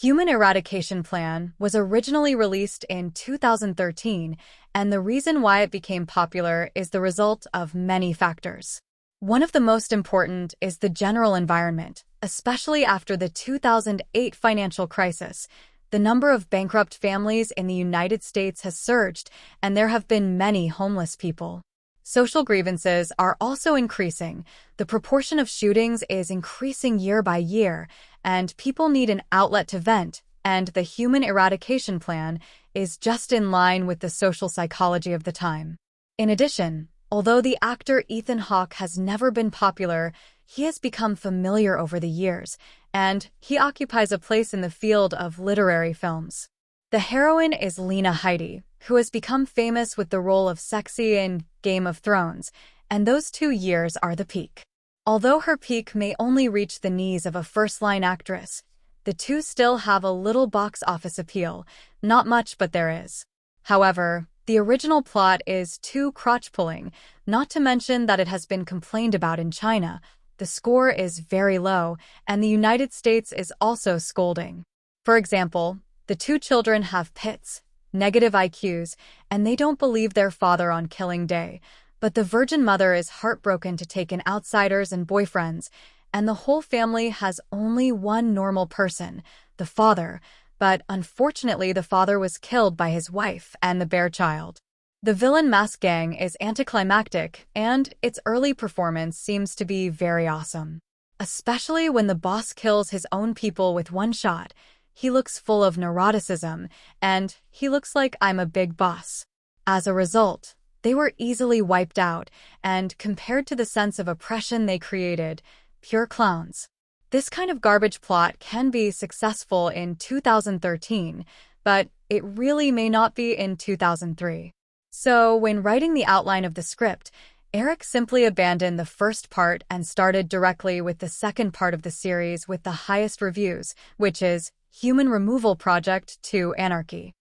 Human Eradication Plan was originally released in 2013, and the reason why it became popular is the result of many factors. One of the most important is the general environment, especially after the 2008 financial crisis. The number of bankrupt families in the United States has surged, and there have been many homeless people. Social grievances are also increasing. The proportion of shootings is increasing year by year, and people need an outlet to vent, and the Human Eradication Plan is just in line with the social psychology of the time. In addition, although the actor Ethan Hawke has never been popular, he has become familiar over the years, and he occupies a place in the field of literary films. The heroine is Lena Headey, who has become famous with the role of Sexy in Game of Thrones, and those 2 years are the peak. Although her peak may only reach the knees of a first-line actress, the two still have a little box office appeal, not much but there is. However, the original plot is too crotch-pulling, not to mention that it has been complained about in China. The score is very low, and the United States is also scolding. For example, the 2 children have PITs, negative IQs, and they don't believe their father on Killing Day. But the virgin mother is heartbroken to take in outsiders and boyfriends, and the whole family has only one normal person, the father, but unfortunately the father was killed by his wife and the bear child. The villain masked gang is anticlimactic, and its early performance seems to be very awesome. Especially when the boss kills his own people with one shot. He looks full of neuroticism, and he looks like I'm a big boss. As a result, they were easily wiped out, and compared to the sense of oppression they created, pure clowns. This kind of garbage plot can be successful in 2013, but it really may not be in 2003. So, when writing the outline of the script, Eric simply abandoned the first part and started directly with the second part of the series with the highest reviews, which is Human Removal Project to Anarchy.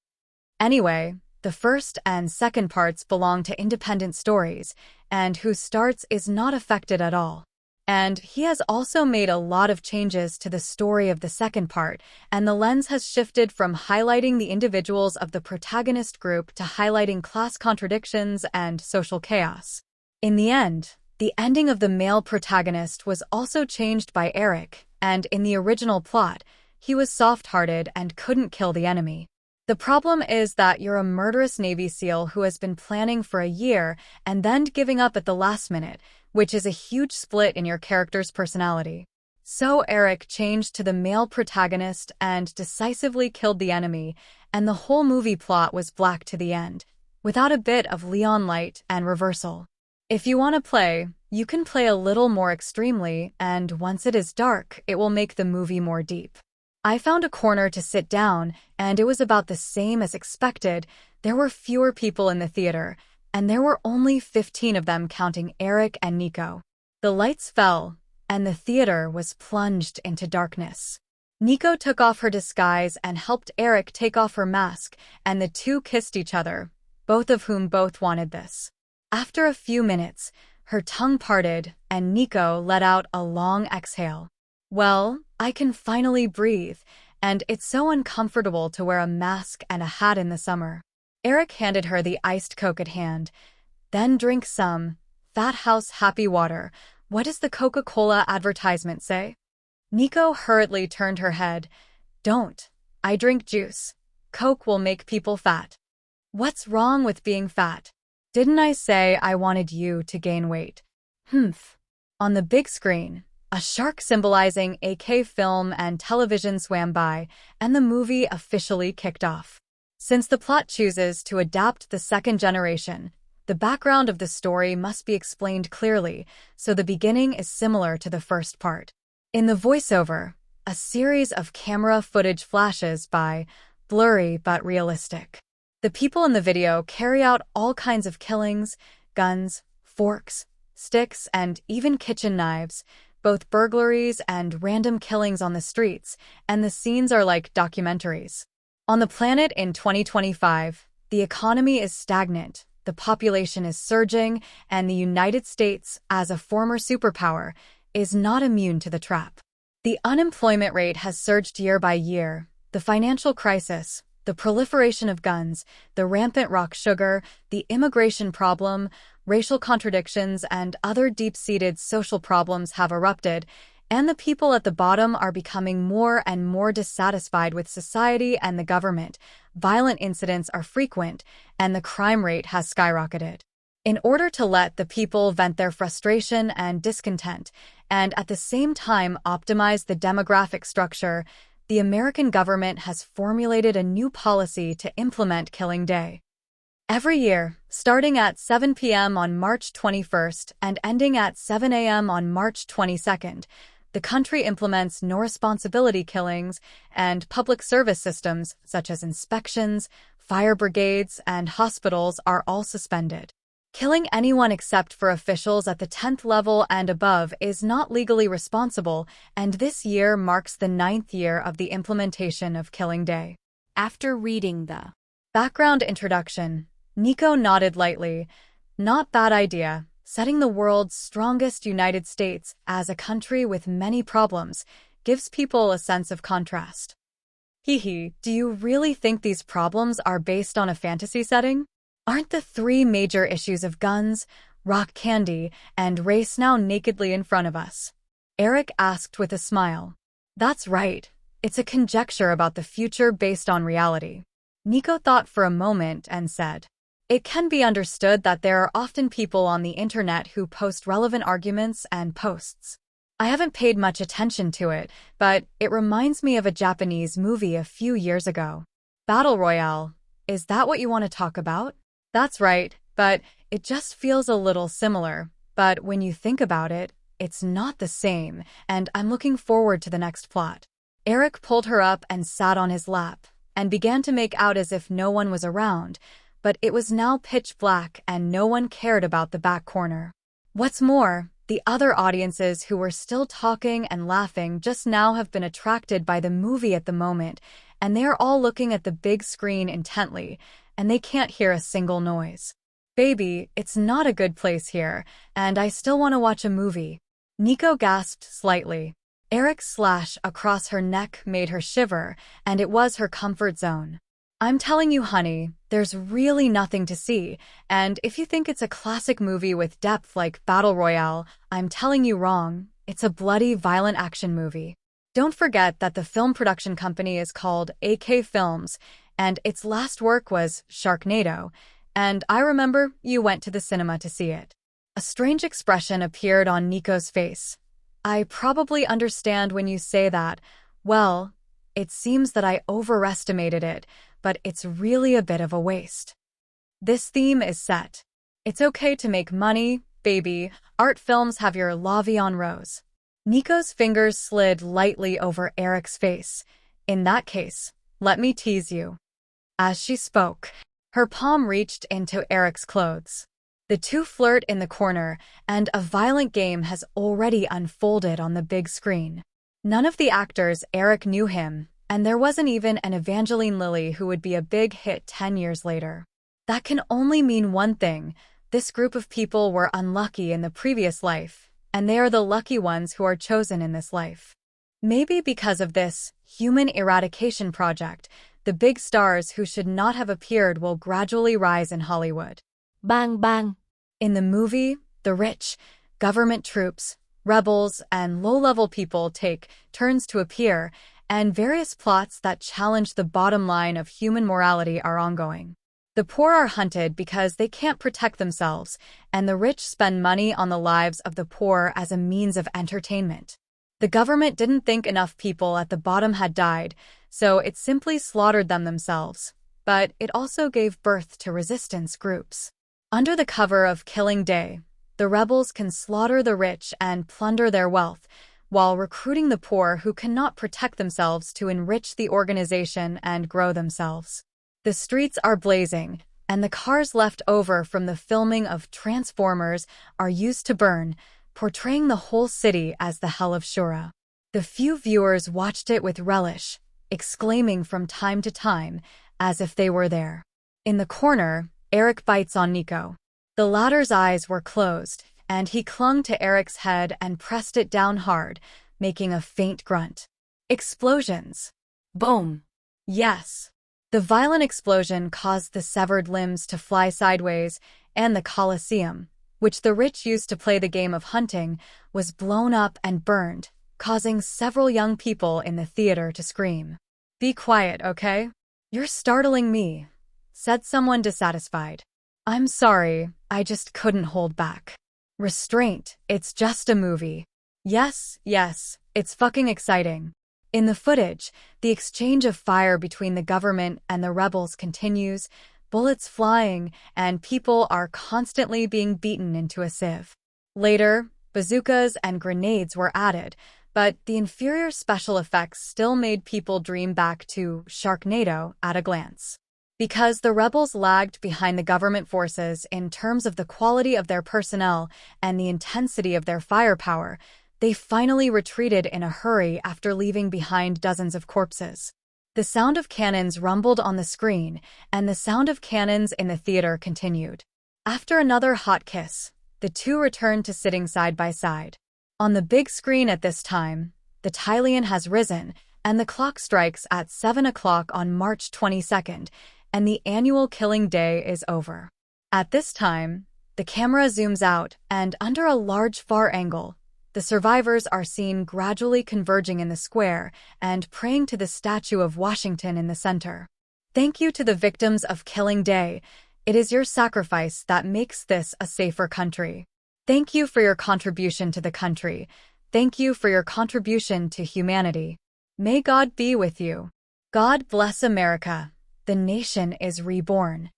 Anyway, the first and second parts belong to independent stories, and whose starts is not affected at all. And he has also made a lot of changes to the story of the second part, and the lens has shifted from highlighting the individuals of the protagonist group to highlighting class contradictions and social chaos. In the end, the ending of the male protagonist was also changed by Eric, and in the original plot, he was soft-hearted and couldn't kill the enemy. The problem is that you're a murderous Navy SEAL who has been planning for a year and then giving up at the last minute, which is a huge split in your character's personality. So Eric changed to the male protagonist and decisively killed the enemy, and the whole movie plot was black to the end, without a bit of Leon light and reversal. If you want to play, you can play a little more extremely, and once it is dark, it will make the movie more deep. I found a corner to sit down, and it was about the same as expected. There were fewer people in the theater, and there were only 15 of them counting Eric and Nico. The lights fell, and the theater was plunged into darkness. Nico took off her disguise and helped Eric take off her mask, and the two kissed each other, both of whom both wanted this. After a few minutes, her tongue parted, and Nico let out a long exhale. Well, I can finally breathe, and it's so uncomfortable to wear a mask and a hat in the summer. Eric handed her the iced Coke at hand. Then drink some. Fat House Happy Water. What does the Coca-Cola advertisement say? Nico hurriedly turned her head. Don't. I drink juice. Coke will make people fat. What's wrong with being fat? Didn't I say I wanted you to gain weight? Humph. On the big screen, a shark symbolizing AK film and television swam by, and the movie officially kicked off. Since the plot chooses to adapt the second generation, the background of the story must be explained clearly, so the beginning is similar to the first part. In the voiceover, a series of camera footage flashes by, blurry but realistic. The people in the video carry out all kinds of killings, guns, forks, sticks, and even kitchen knives, both burglaries and random killings on the streets, and the scenes are like documentaries. On the planet in 2025, the economy is stagnant, the population is surging, and the United States, as a former superpower, is not immune to the trap. The unemployment rate has surged year by year, The financial crisis, the proliferation of guns, the rampant rock sugar, the immigration problem, racial contradictions, and other deep-seated social problems have erupted, and the people at the bottom are becoming more and more dissatisfied with society and the government. Violent incidents are frequent, and the crime rate has skyrocketed. In order to let the people vent their frustration and discontent, and at the same time optimize the demographic structure, the American government has formulated a new policy to implement Killing Day. Every year, starting at 7 p.m. on March 21st and ending at 7 a.m. on March 22nd, the country implements no-responsibility killings, and public service systems such as inspections, fire brigades, and hospitals are all suspended. Killing anyone except for officials at the 10th level and above is not legally responsible, and this year marks the 9th year of the implementation of Killing Day. After reading the background introduction, Nico nodded lightly. Not bad idea. Setting the world's strongest United States as a country with many problems gives people a sense of contrast. Hee, do you really think these problems are based on a fantasy setting? Aren't the three major issues of guns, rock candy, and race now nakedly in front of us? Eric asked with a smile. That's right. It's a conjecture about the future based on reality. Nico thought for a moment and said, it can be understood that there are often people on the internet who post relevant arguments and posts. I haven't paid much attention to it, but it reminds me of a Japanese movie a few years ago. Battle Royale. Is that what you want to talk about? That's right, but it just feels a little similar. But when you think about it, it's not the same, and I'm looking forward to the next plot. Eric pulled her up and sat on his lap, and began to make out as if no one was around, but it was now pitch black and no one cared about the back corner. What's more, the other audiences who were still talking and laughing just now have been attracted by the movie at the moment, and they are all looking at the big screen intently, and they can't hear a single noise. Baby, it's not a good place here, and I still want to watch a movie. Nico gasped slightly. Eric's slash across her neck made her shiver, and it was her comfort zone. I'm telling you, honey, there's really nothing to see, and if you think it's a classic movie with depth like Battle Royale, I'm telling you wrong. It's a bloody, violent action movie. Don't forget that the film production company is called AK Films, and its last work was Sharknado, and I remember you went to the cinema to see it. A strange expression appeared on Nico's face. I probably understand when you say that. Well, it seems that I overestimated it, but it's really a bit of a waste. This theme is set. It's okay to make money, baby. Art films have your la vie en rose. Nico's fingers slid lightly over Eric's face. In that case, let me tease you. As she spoke, her palm reached into Eric's clothes. The two flirt in the corner, and a violent game has already unfolded on the big screen. None of the actors Eric knew him, and there wasn't even an Evangeline Lilly who would be a big hit 10 years later. That can only mean one thing. This group of people were unlucky in the previous life, and they are the lucky ones who are chosen in this life. Maybe because of this human eradication project, the big stars who should not have appeared will gradually rise in Hollywood. Bang bang. In the movie, the rich, government troops, rebels, and low-level people take turns to appear, and various plots that challenge the bottom line of human morality are ongoing. The poor are hunted because they can't protect themselves, and the rich spend money on the lives of the poor as a means of entertainment. The government didn't think enough people at the bottom had died, so it simply slaughtered them themselves, but it also gave birth to resistance groups. Under the cover of Killing Day, the rebels can slaughter the rich and plunder their wealth, while recruiting the poor who cannot protect themselves to enrich the organization and grow themselves. The streets are blazing, and the cars left over from the filming of Transformers are used to burn, portraying the whole city as the Hell of Shura. The few viewers watched it with relish, exclaiming from time to time, as if they were there. In the corner, Eric bites on Nico. The latter's eyes were closed, and he clung to Eric's head and pressed it down hard, making a faint grunt. Explosions. Boom. Yes. The violent explosion caused the severed limbs to fly sideways, and the Colosseum, which the rich used to play the game of hunting, was blown up and burned, causing several young people in the theater to scream. Be quiet, okay? You're startling me, said someone dissatisfied. I'm sorry, I just couldn't hold back. Restraint, it's just a movie. Yes, it's fucking exciting. In the footage, the exchange of fire between the government and the rebels continues, bullets flying, and people are constantly being beaten into a sieve. Later, bazookas and grenades were added, but the inferior special effects still made people dream back to Sharknado at a glance. Because the rebels lagged behind the government forces in terms of the quality of their personnel and the intensity of their firepower, they finally retreated in a hurry after leaving behind dozens of corpses. The sound of cannons rumbled on the screen, and the sound of cannons in the theater continued. After another hot kiss, the two returned to sitting side by side. On the big screen at this time, the Tylian has risen, and the clock strikes at 7 o'clock on March 22nd, and the annual killing day is over. At this time, the camera zooms out, and under a large far angle, the survivors are seen gradually converging in the square and praying to the statue of Washington in the center. Thank you to the victims of Killing Day. It is your sacrifice that makes this a safer country. Thank you for your contribution to the country. Thank you for your contribution to humanity. May God be with you. God bless America. The nation is reborn.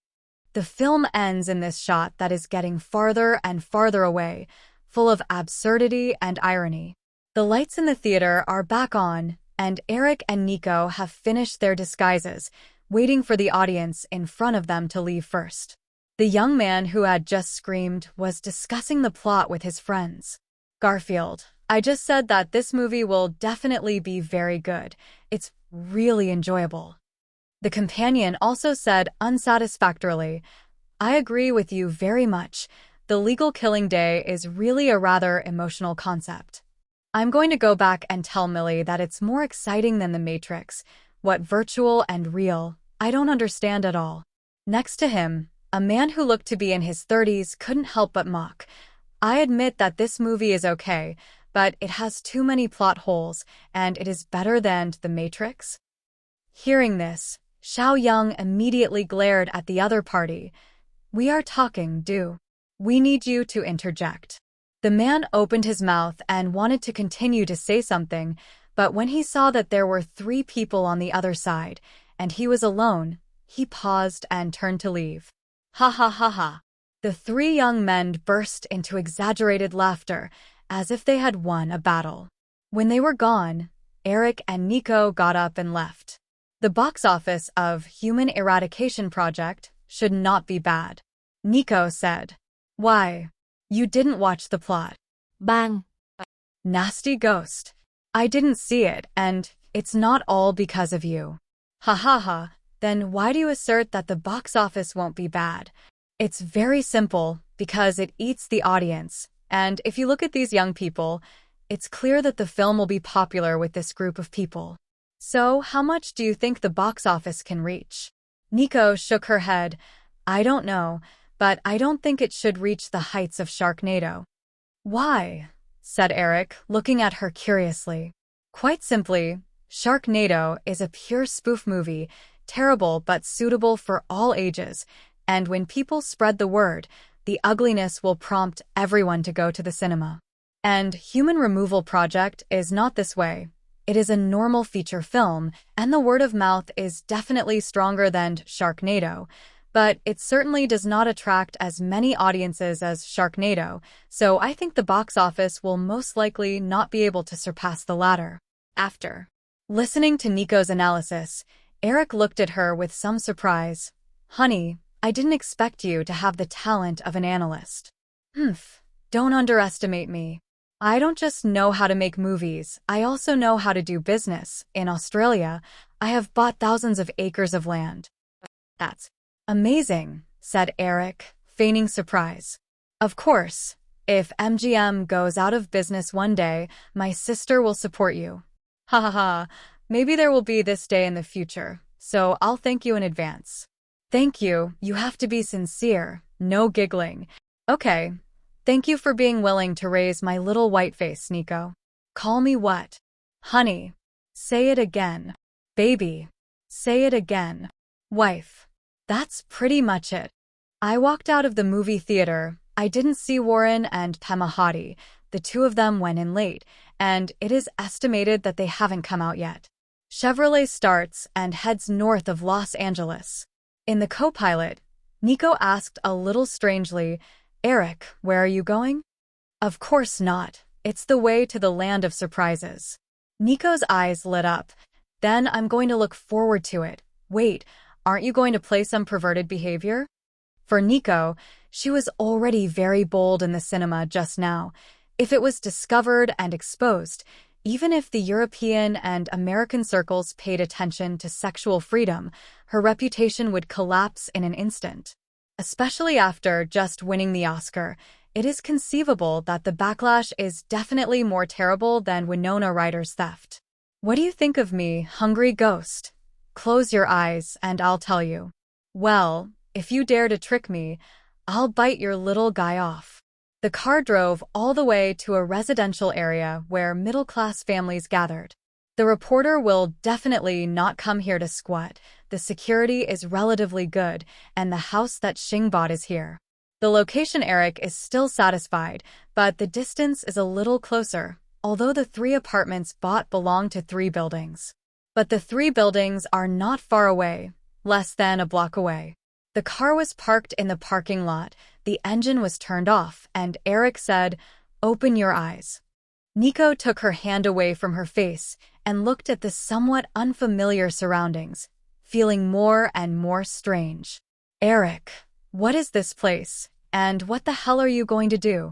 The film ends in this shot that is getting farther and farther away, full of absurdity and irony. The lights in the theater are back on, and Eric and Nico have finished their disguises, waiting for the audience in front of them to leave first. The young man who had just screamed was discussing the plot with his friends. Garfield, I just said that this movie will definitely be very good. It's really enjoyable. The companion also said unsatisfactorily, I agree with you very much. The legal killing day is really a rather emotional concept. I'm going to go back and tell Millie that it's more exciting than The Matrix. What virtual and real, I don't understand at all. Next to him, a man who looked to be in his 30s couldn't help but mock. I admit that this movie is okay, but it has too many plot holes, and it is better than The Matrix. Hearing this, Xiao Yang immediately glared at the other party. We are talking, do. We need you to interject. The man opened his mouth and wanted to continue to say something, but when he saw that there were 3 people on the other side, and he was alone, he paused and turned to leave. Ha ha ha ha. The 3 young men burst into exaggerated laughter, as if they had won a battle. When they were gone, Eric and Nico got up and left. The box office of Human Eradication Project should not be bad. Nico said. Why? You didn't watch the plot. Bang. Nasty ghost. I didn't see it, and it's not all because of you. Ha ha ha. Then why do you assert that the box office won't be bad? It's very simple, because it eats the audience, and if you look at these young people, it's clear that the film will be popular with this group of people. So, how much do you think the box office can reach? Nico shook her head. I don't know, but I don't think it should reach the heights of Sharknado. Why? Said Eric, looking at her curiously. Quite simply, Sharknado is a pure spoof movie, terrible but suitable for all ages, and when people spread the word, the ugliness will prompt everyone to go to the cinema. And Human Removal Project is not this way. It is a normal feature film, and the word of mouth is definitely stronger than Sharknado, but it certainly does not attract as many audiences as Sharknado, so I think the box office will most likely not be able to surpass the latter. After listening to Nico's analysis, Eric looked at her with some surprise. Honey, I didn't expect you to have the talent of an analyst. Don't underestimate me. I don't just know how to make movies, I also know how to do business. In Australia, I have bought thousands of acres of land. That's amazing, said Eric, feigning surprise. Of course, if MGM goes out of business one day, my sister will support you. Ha ha ha, maybe there will be this day in the future, so I'll thank you in advance. Thank you, you have to be sincere, no giggling. Okay, thank you for being willing to raise my little white face, Nico. Call me what? Honey. Say it again. Baby. Say it again. Wife. That's pretty much it. I walked out of the movie theater. I didn't see Warren and Pemahati. The two of them went in late, and it is estimated that they haven't come out yet. Chevrolet starts and heads north of Los Angeles. In the co-pilot, Nico asked a little strangely, Eric, where are you going? Of course not. It's the way to the land of surprises. Nico's eyes lit up. Then I'm going to look forward to it. Wait, aren't you going to play some perverted behavior? For Nico, she was already very bold in the cinema just now. If it was discovered and exposed, even if the European and American circles paid attention to sexual freedom, her reputation would collapse in an instant. Especially after just winning the Oscar, it is conceivable that the backlash is definitely more terrible than Winona Ryder's theft. What do you think of me, hungry ghost? Close your eyes and I'll tell you. Well, if you dare to trick me, I'll bite your little guy off. The car drove all the way to a residential area where middle-class families gathered. The reporter will definitely not come here to squat. The security is relatively good, and the house that Xing bought is here. The location Eric is still satisfied, but the distance is a little closer, although the 3 apartments bought belong to 3 buildings. But the 3 buildings are not far away, less than a block away. The car was parked in the parking lot, the engine was turned off, and Eric said, "Open your eyes." Nico took her hand away from her face and looked at the somewhat unfamiliar surroundings, feeling more and more strange. Eric, what is this place, and what the hell are you going to do?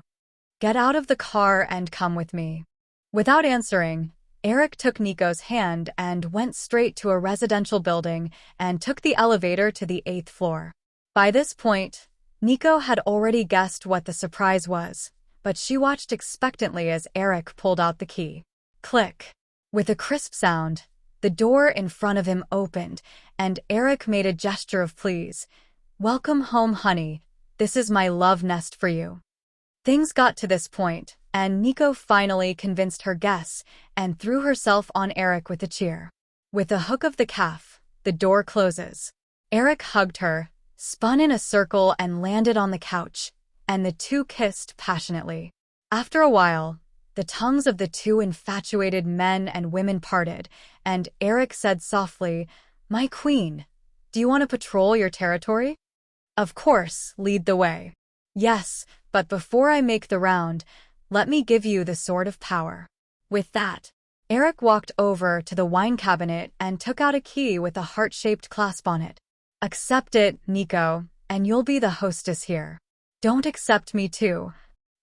Get out of the car and come with me. Without answering, Eric took Nico's hand and went straight to a residential building and took the elevator to the 8th floor. By this point, Nico had already guessed what the surprise was, but she watched expectantly as Eric pulled out the key. Click. With a crisp sound, the door in front of him opened, and Eric made a gesture of please. Welcome home, honey. This is my love nest for you. Things got to this point, and Nico finally convinced her guests and threw herself on Eric with a cheer. With a hook of the calf, the door closes. Eric hugged her, spun in a circle and landed on the couch, and the two kissed passionately. After a while, the tongues of the 2 infatuated men and women parted, and Eric said softly, "My queen, do you want to patrol your territory?" Of course, lead the way. Yes, but before I make the round, let me give you the sword of power. With that, Eric walked over to the wine cabinet and took out a key with a heart-shaped clasp on it. Accept it, Nico, and you'll be the hostess here. Don't accept me too.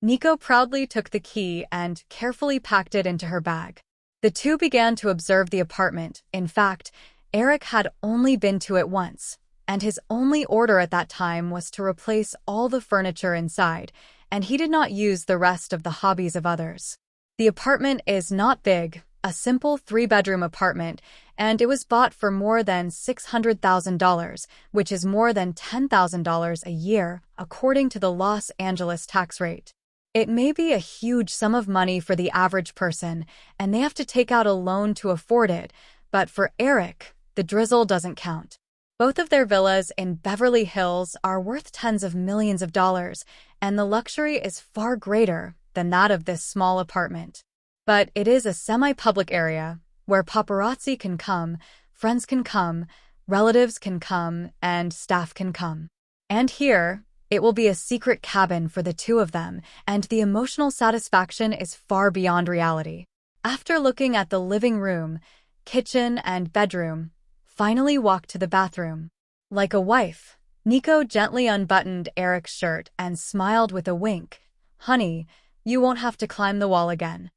Nico proudly took the key and carefully packed it into her bag. The 2 began to observe the apartment. In fact, Eric had only been to it once, and his only order at that time was to replace all the furniture inside, and he did not use the rest of the hobbies of others. The apartment is not big, a simple 3-bedroom apartment, and it was bought for more than $600,000, which is more than $10,000 a year, according to the Los Angeles tax rate. It may be a huge sum of money for the average person, and they have to take out a loan to afford it, but for Eric, the drizzle doesn't count. Both of their villas in Beverly Hills are worth tens of millions of dollars, and the luxury is far greater than that of this small apartment. But it is a semi-public area where paparazzi can come, friends can come, relatives can come, and staff can come. And here, it will be a secret cabin for the 2 of them, and the emotional satisfaction is far beyond reality. After looking at the living room, kitchen, and bedroom, finally walked to the bathroom. Like a wife, Nico gently unbuttoned Eric's shirt and smiled with a wink. Honey, you won't have to climb the wall again.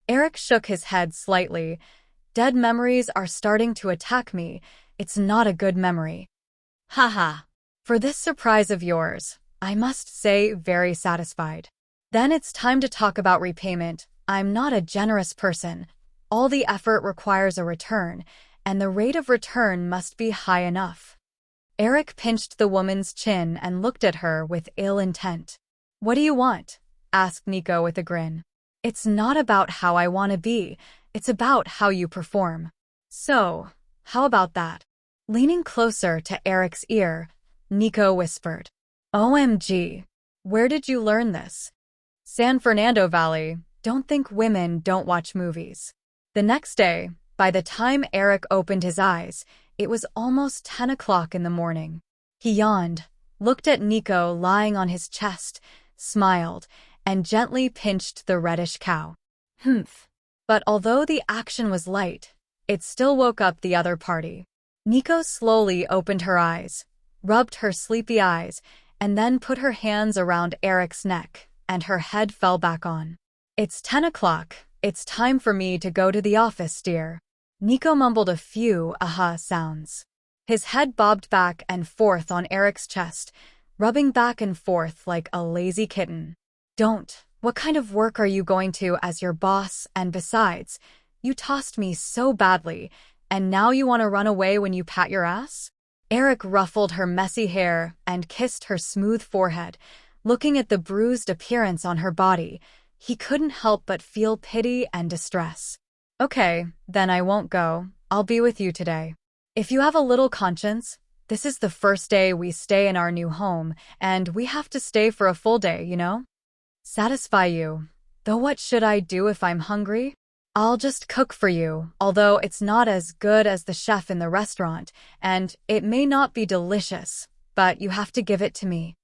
Eric shook his head slightly. Dead memories are starting to attack me. It's not a good memory. Haha. For this surprise of yours, I must say very satisfied. Then it's time to talk about repayment. I'm not a generous person. All the effort requires a return, and the rate of return must be high enough. Eric pinched the woman's chin and looked at her with ill intent. "What do you want?" asked Nico with a grin. "It's not about how I want to be, it's about how you perform. So, how about that?" Leaning closer to Eric's ear, Nico whispered, "OMG, where did you learn this?" "San Fernando Valley. Don't think women don't watch movies." The next day, by the time Eric opened his eyes, it was almost 10 o'clock in the morning. He yawned, looked at Nico lying on his chest, smiled, and gently pinched the reddish cow. Humph. But although the action was light, it still woke up the other party. Nico slowly opened her eyes, rubbed her sleepy eyes, and then put her hands around Eric's neck, and her head fell back on. "It's 10 o'clock. It's time for me to go to the office, dear." Nico mumbled a few aha sounds. His head bobbed back and forth on Eric's chest, rubbing back and forth like a lazy kitten. "Don't. What kind of work are you going to as your boss? And besides, you tossed me so badly, and now you want to run away when you pat your ass?" Eric ruffled her messy hair and kissed her smooth forehead. Looking at the bruised appearance on her body, he couldn't help but feel pity and distress. "Okay, then I won't go. I'll be with you today. If you have a little conscience, this is the first day we stay in our new home, and we have to stay for a full day, you know? Satisfy you. Though what should I do if I'm hungry? I'll just cook for you, although it's not as good as the chef in the restaurant, and it may not be delicious, but you have to give it to me."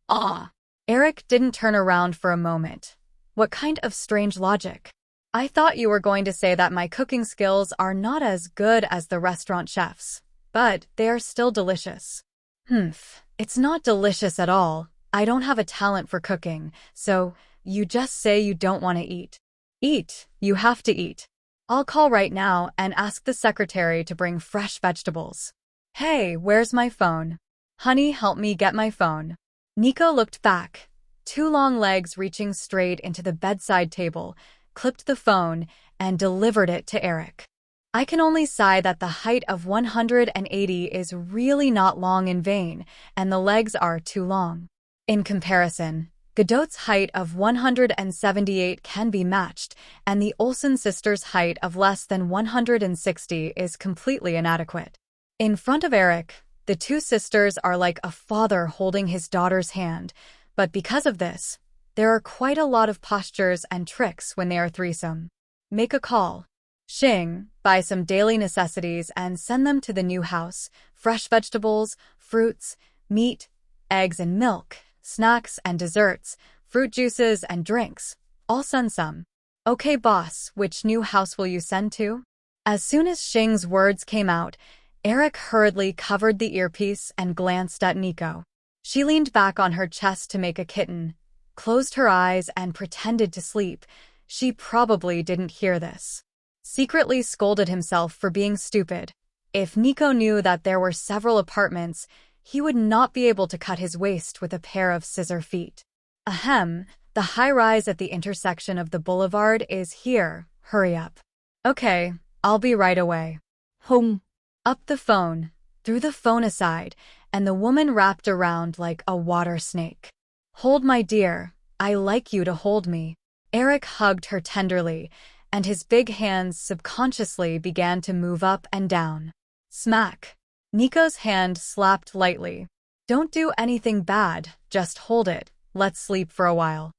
"Ah." Eric didn't turn around for a moment. What kind of strange logic? "I thought you were going to say that my cooking skills are not as good as the restaurant chef's, but they are still delicious." "Humph, it's not delicious at all. I don't have a talent for cooking, so you just say you don't want to eat." "Eat, you have to eat. I'll call right now and ask the secretary to bring fresh vegetables." "Hey, where's my phone? Honey, help me get my phone." Nico looked back, two long legs reaching straight into the bedside table, clipped the phone, and delivered it to Eric. I can only sigh that the height of 180 is really not long in vain, and the legs are too long. In comparison, Godot's height of 178 can be matched, and the Olsen sisters' height of less than 160 is completely inadequate. In front of Eric, the two sisters are like a father holding his daughter's hand, but because of this, there are quite a lot of postures and tricks when they are threesome. Make a call. Xing, buy some daily necessities and send them to the new house: fresh vegetables, fruits, meat, eggs and milk, snacks and desserts, fruit juices and drinks. I'll send some. Okay, boss, which new house will you send to? As soon as Xing's words came out, Eric hurriedly covered the earpiece and glanced at Nico. She leaned back on her chest to make a kitten, closed her eyes and pretended to sleep. She probably didn't hear this. Secretly scolded himself for being stupid. If Nico knew that there were several apartments, he would not be able to cut his waist with a pair of scissor feet. Ahem, the high-rise at the intersection of the boulevard is here. Hurry up. Okay, I'll be right away. Hung. Up the phone, threw the phone aside, and the woman wrapped around like a water snake. Hold my dear, I like you to hold me. Eric hugged her tenderly, and his big hands subconsciously began to move up and down. Smack. Nico's hand slapped lightly. Don't do anything bad, just hold it. Let's sleep for a while.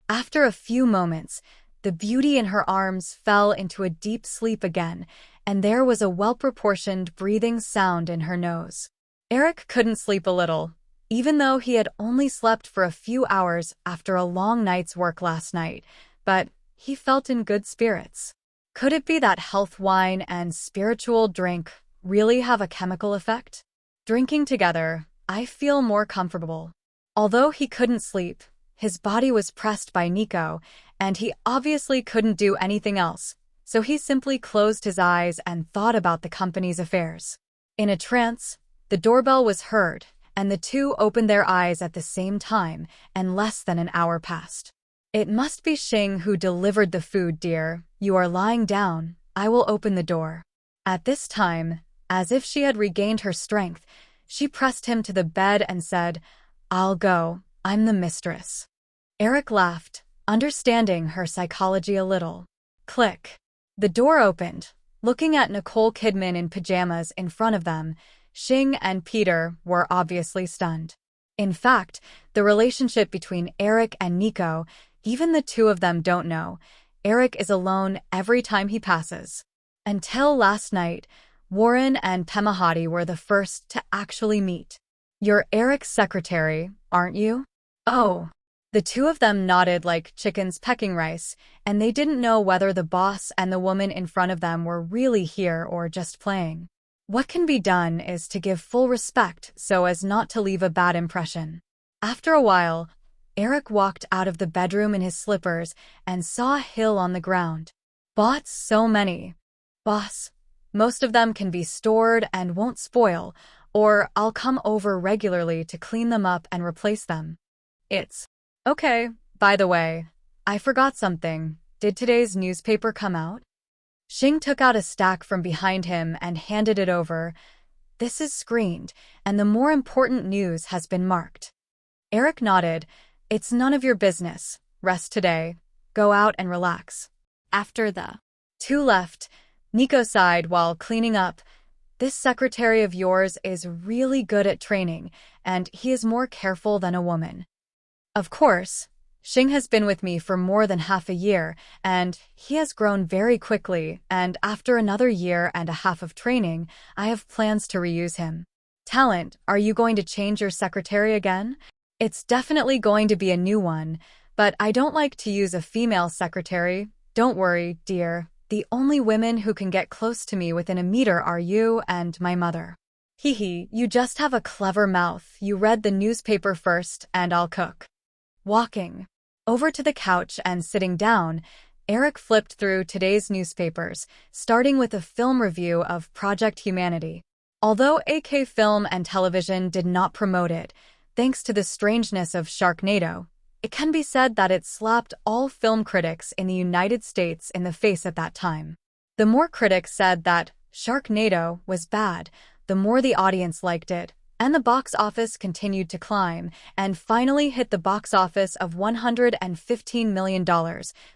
After a few moments, the beauty in her arms fell into a deep sleep again, and there was a well-proportioned breathing sound in her nose. Eric couldn't sleep a little, even though he had only slept for a few hours after a long night's work last night, but he felt in good spirits. Could it be that health wine and spiritual drink really have a chemical effect? Drinking together, I feel more comfortable. Although he couldn't sleep, his body was pressed by Nico, and he obviously couldn't do anything else, so he simply closed his eyes and thought about the company's affairs. In a trance, the doorbell was heard, and the two opened their eyes at the same time, and less than an hour passed. It must be Xing who delivered the food, dear. You are lying down. I will open the door. At this time, as if she had regained her strength, she pressed him to the bed and said, "I'll go, I'm the mistress." Eric laughed, understanding her psychology a little. Click. The door opened. Looking at Nicole Kidman in pajamas in front of them, Xing and Peter were obviously stunned. In fact, the relationship between Eric and Nico, even the two of them don't know. Eric is alone every time he passes. Until last night, Warren and Pemahati were the first to actually meet. "You're Eric's secretary, aren't you?" "Oh." The two of them nodded like chickens pecking rice, and they didn't know whether the boss and the woman in front of them were really here or just playing. What can be done is to give full respect so as not to leave a bad impression. After a while, Eric walked out of the bedroom in his slippers and saw a hill on the ground. "Bought so many." "Boss, most of them can be stored and won't spoil, or I'll come over regularly to clean them up and replace them." "It's okay. By the way, I forgot something. Did today's newspaper come out?" Xing took out a stack from behind him and handed it over. "This is screened, and the more important news has been marked." Eric nodded. "It's none of your business. Rest today. Go out and relax." After the two left, Nico sighed while cleaning up. "This secretary of yours is really good at training, and he is more careful than a woman." "Of course. Xing has been with me for more than half a year, and he has grown very quickly, and after another year and a half of training, I have plans to reuse him." "Talent, are you going to change your secretary again?" "It's definitely going to be a new one, but I don't like to use a female secretary. Don't worry, dear. The only women who can get close to me within a meter are you and my mother." "Hee hee, you just have a clever mouth. You read the newspaper first, and I'll cook." Walking over to the couch and sitting down, Eric flipped through today's newspapers, starting with a film review of Project Humanity. Although AK Film and Television did not promote it, thanks to the strangeness of Sharknado, it can be said that it slapped all film critics in the United States in the face at that time. The more critics said that Sharknado was bad, the more the audience liked it, and the box office continued to climb, and finally hit the box office of $115 million,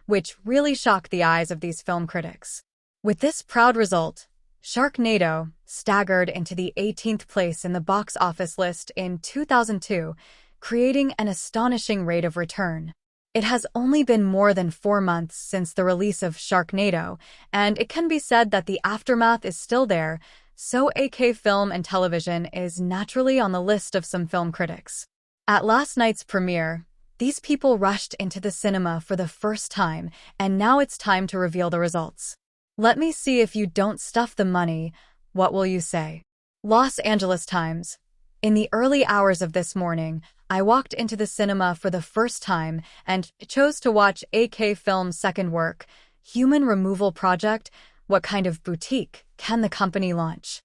which really shocked the eyes of these film critics. With this proud result, Sharknado staggered into the 18th place in the box office list in 2002, creating an astonishing rate of return. It has only been more than 4 months since the release of Sharknado, and it can be said that the aftermath is still there, so AK Film and Television is naturally on the list of some film critics. At last night's premiere, these people rushed into the cinema for the first time, and now it's time to reveal the results. Let me see if you don't stuff the money. What will you say? Los Angeles Times. In the early hours of this morning, I walked into the cinema for the first time and chose to watch AK Film's second work, Human Removal Project. What kind of boutique can the company launch?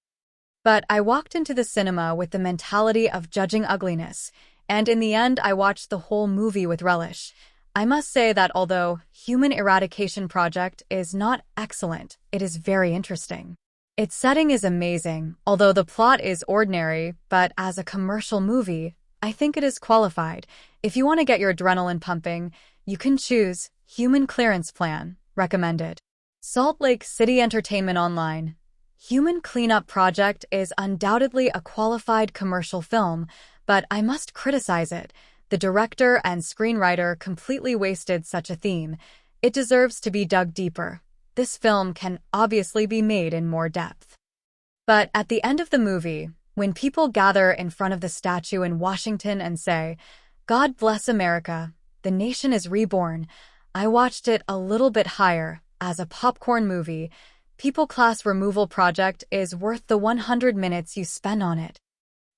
But I walked into the cinema with the mentality of judging ugliness, and in the end I watched the whole movie with relish. I must say that although Human Eradication Project is not excellent, it is very interesting. Its setting is amazing, although the plot is ordinary, but as a commercial movie, I think it is qualified. If you want to get your adrenaline pumping, you can choose Human Clearance Plan, recommended. Salt Lake City Entertainment Online. Human Cleanup Project is undoubtedly a qualified commercial film, but I must criticize it. The director and screenwriter completely wasted such a theme. It deserves to be dug deeper. This film can obviously be made in more depth. But at the end of the movie, when people gather in front of the statue in Washington and say, "God bless America, the nation is reborn," I watched it a little bit higher. As a popcorn movie, People Class Removal Project is worth the 100 minutes you spend on it.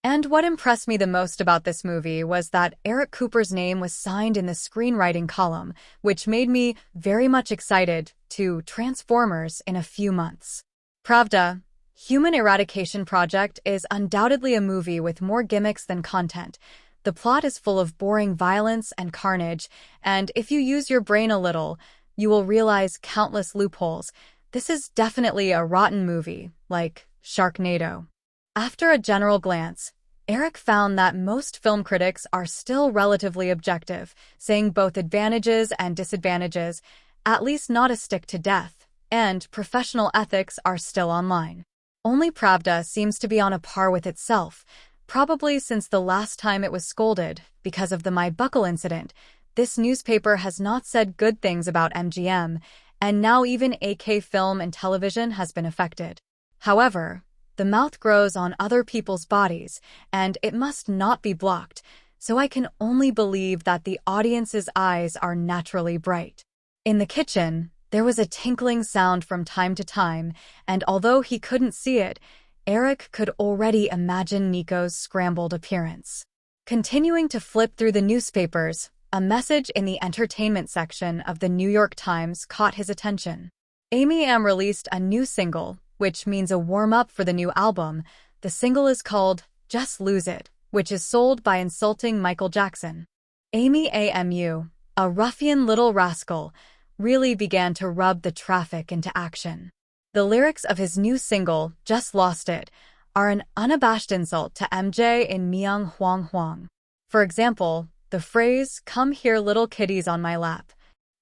And what impressed me the most about this movie was that Eric Cooper's name was signed in the screenwriting column, which made me very much excited to Transformers in a few months. Pravda. Human Eradication Project is undoubtedly a movie with more gimmicks than content. The plot is full of boring violence and carnage, and if you use your brain a little, you will realize countless loopholes. This is definitely a rotten movie, like Sharknado. After a general glance, Eric found that most film critics are still relatively objective, saying both advantages and disadvantages, at least not a stick to death, and professional ethics are still online. Only Pravda seems to be on a par with itself, probably since the last time it was scolded because of the My Buckle incident. This newspaper has not said good things about MGM, and now even AK Film and Television has been affected. However, the mouth grows on other people's bodies, and it must not be blocked, so I can only believe that the audience's eyes are naturally bright. In the kitchen, there was a tinkling sound from time to time, and although he couldn't see it, Eric could already imagine Nico's scrambled appearance. Continuing to flip through the newspapers, a message in the entertainment section of the New York Times caught his attention. Amy Am released a new single, which means a warm-up for the new album. The single is called Just Lose It, which is sold by insulting Michael Jackson. Amy Amu, a ruffian little rascal, really began to rub the traffic into action. The lyrics of his new single, Just Lost It, are an unabashed insult to MJ in Myung Hwang Hwang. For example, the phrase, "Come here little kitties on my lap.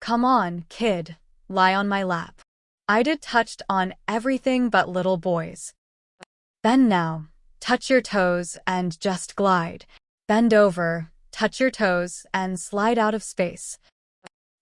Come on, kid, lie on my lap. I did touched on everything but little boys. Bend now, touch your toes and just glide. Bend over, touch your toes and slide out of space.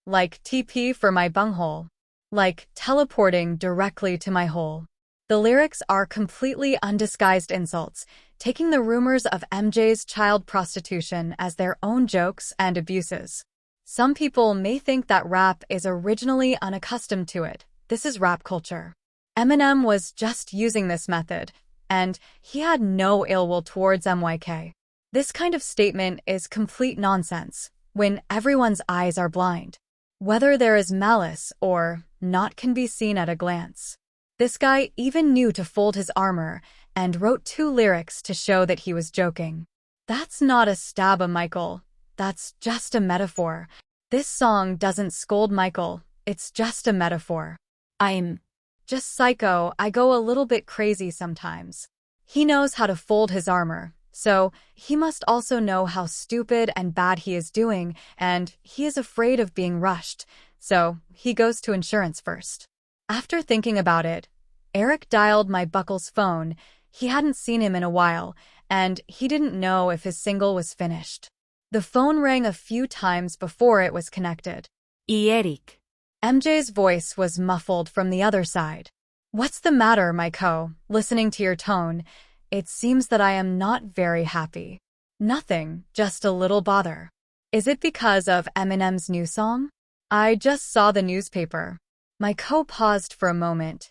Like TP for my bunghole. Like teleporting directly to my hole." The lyrics are completely undisguised insults, taking the rumors of MJ's child prostitution as their own jokes and abuses. Some people may think that rap is originally unaccustomed to it. This is rap culture. Eminem was just using this method, and he had no ill will towards MYK. This kind of statement is complete nonsense when everyone's eyes are blind. Whether there is malice or not can be seen at a glance. This guy even knew to fold his armor and wrote 2 lyrics to show that he was joking. That's not a stab at Michael. That's just a metaphor. This song doesn't scold Michael. It's just a metaphor. I'm just psycho. I go a little bit crazy sometimes. He knows how to fold his armor, so he must also know how stupid and bad he is doing, and he is afraid of being rushed, so he goes to insurance first. After thinking about it, Eric dialed My Buckle's phone. He hadn't seen him in a while, and he didn't know if his single was finished. The phone rang a few times before it was connected. Eric. MJ's voice was muffled from the other side. "What's the matter, Michael? Listening to your tone, it seems that I am not very happy." "Nothing, just a little bother." "Is it because of Eminem's new song?" "I just saw the newspaper." Michael paused for a moment.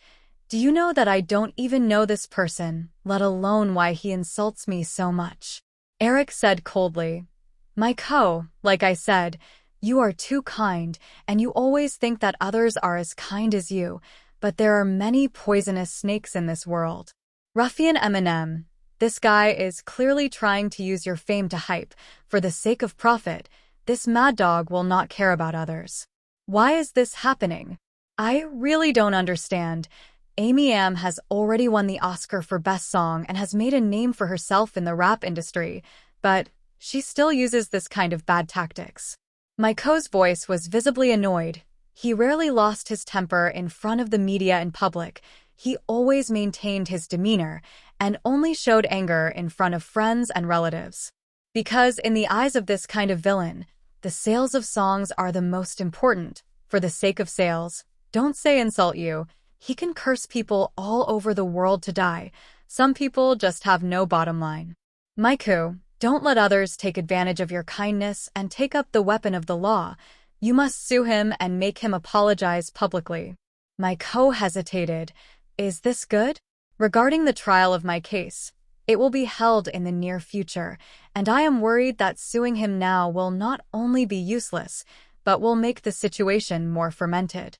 "Do you know that I don't even know this person, let alone why he insults me so much?" Eric said coldly. "Michael, like I said, you are too kind, and you always think that others are as kind as you, but there are many poisonous snakes in this world. Ruffian Eminem, this guy is clearly trying to use your fame to hype. For the sake of profit, this mad dog will not care about others. Why is this happening? I really don't understand. Amy Am has already won the Oscar for Best Song and has made a name for herself in the rap industry, but she still uses this kind of bad tactics." Michael's voice was visibly annoyed. He rarely lost his temper in front of the media in public. He always maintained his demeanor and only showed anger in front of friends and relatives. Because in the eyes of this kind of villain, the sales of songs are the most important. For the sake of sales, don't say insult you. He can curse people all over the world to die. Some people just have no bottom line. Michael, don't let others take advantage of your kindness and take up the weapon of the law. You must sue him and make him apologize publicly. Michael hesitated. Is this good? Regarding the trial of my case, it will be held in the near future, and I am worried that suing him now will not only be useless, but will make the situation more fermented.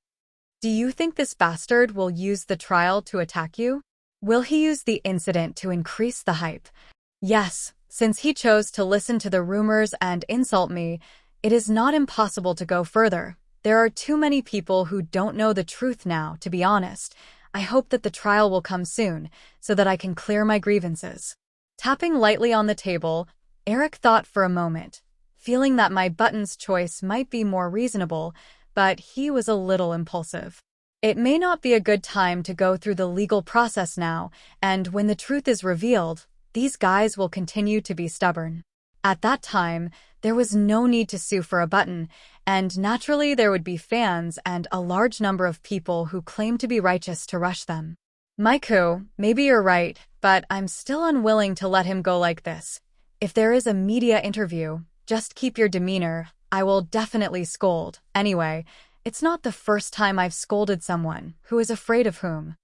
Do you think this bastard will use the trial to attack you? Will he use the incident to increase the hype? Yes, since he chose to listen to the rumors and insult me, it is not impossible to go further. There are too many people who don't know the truth now, to be honest. I hope that the trial will come soon, so that I can clear my grievances. Tapping lightly on the table, Eric thought for a moment, feeling that my button's choice might be more reasonable, but he was a little impulsive. It may not be a good time to go through the legal process now, and when the truth is revealed, these guys will continue to be stubborn. At that time, there was no need to sue for a button, and naturally there would be fans and a large number of people who claim to be righteous to rush them. Maiku, maybe you're right, but I'm still unwilling to let him go like this. If there is a media interview, just keep your demeanor. I will definitely scold. Anyway, it's not the first time I've scolded someone who is afraid of whom.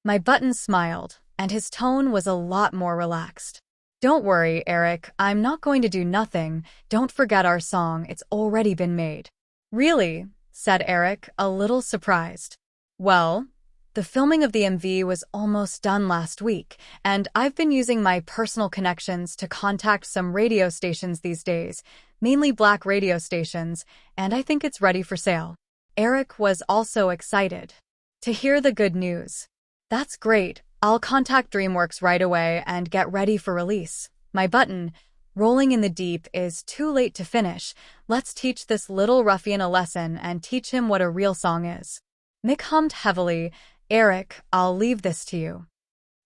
My button smiled, and his tone was a lot more relaxed. Don't worry, Eric, I'm not going to do nothing. Don't forget our song, it's already been made. Really? Said Eric, a little surprised. Well, the filming of the MV was almost done last week, and I've been using my personal connections to contact some radio stations these days, mainly black radio stations, and I think it's ready for sale. Eric was also excited to hear the good news. That's great. I'll contact DreamWorks right away and get ready for release. My button, rolling in the deep, is too late to finish. Let's teach this little ruffian a lesson and teach him what a real song is. Mick hummed heavily. Eric, I'll leave this to you.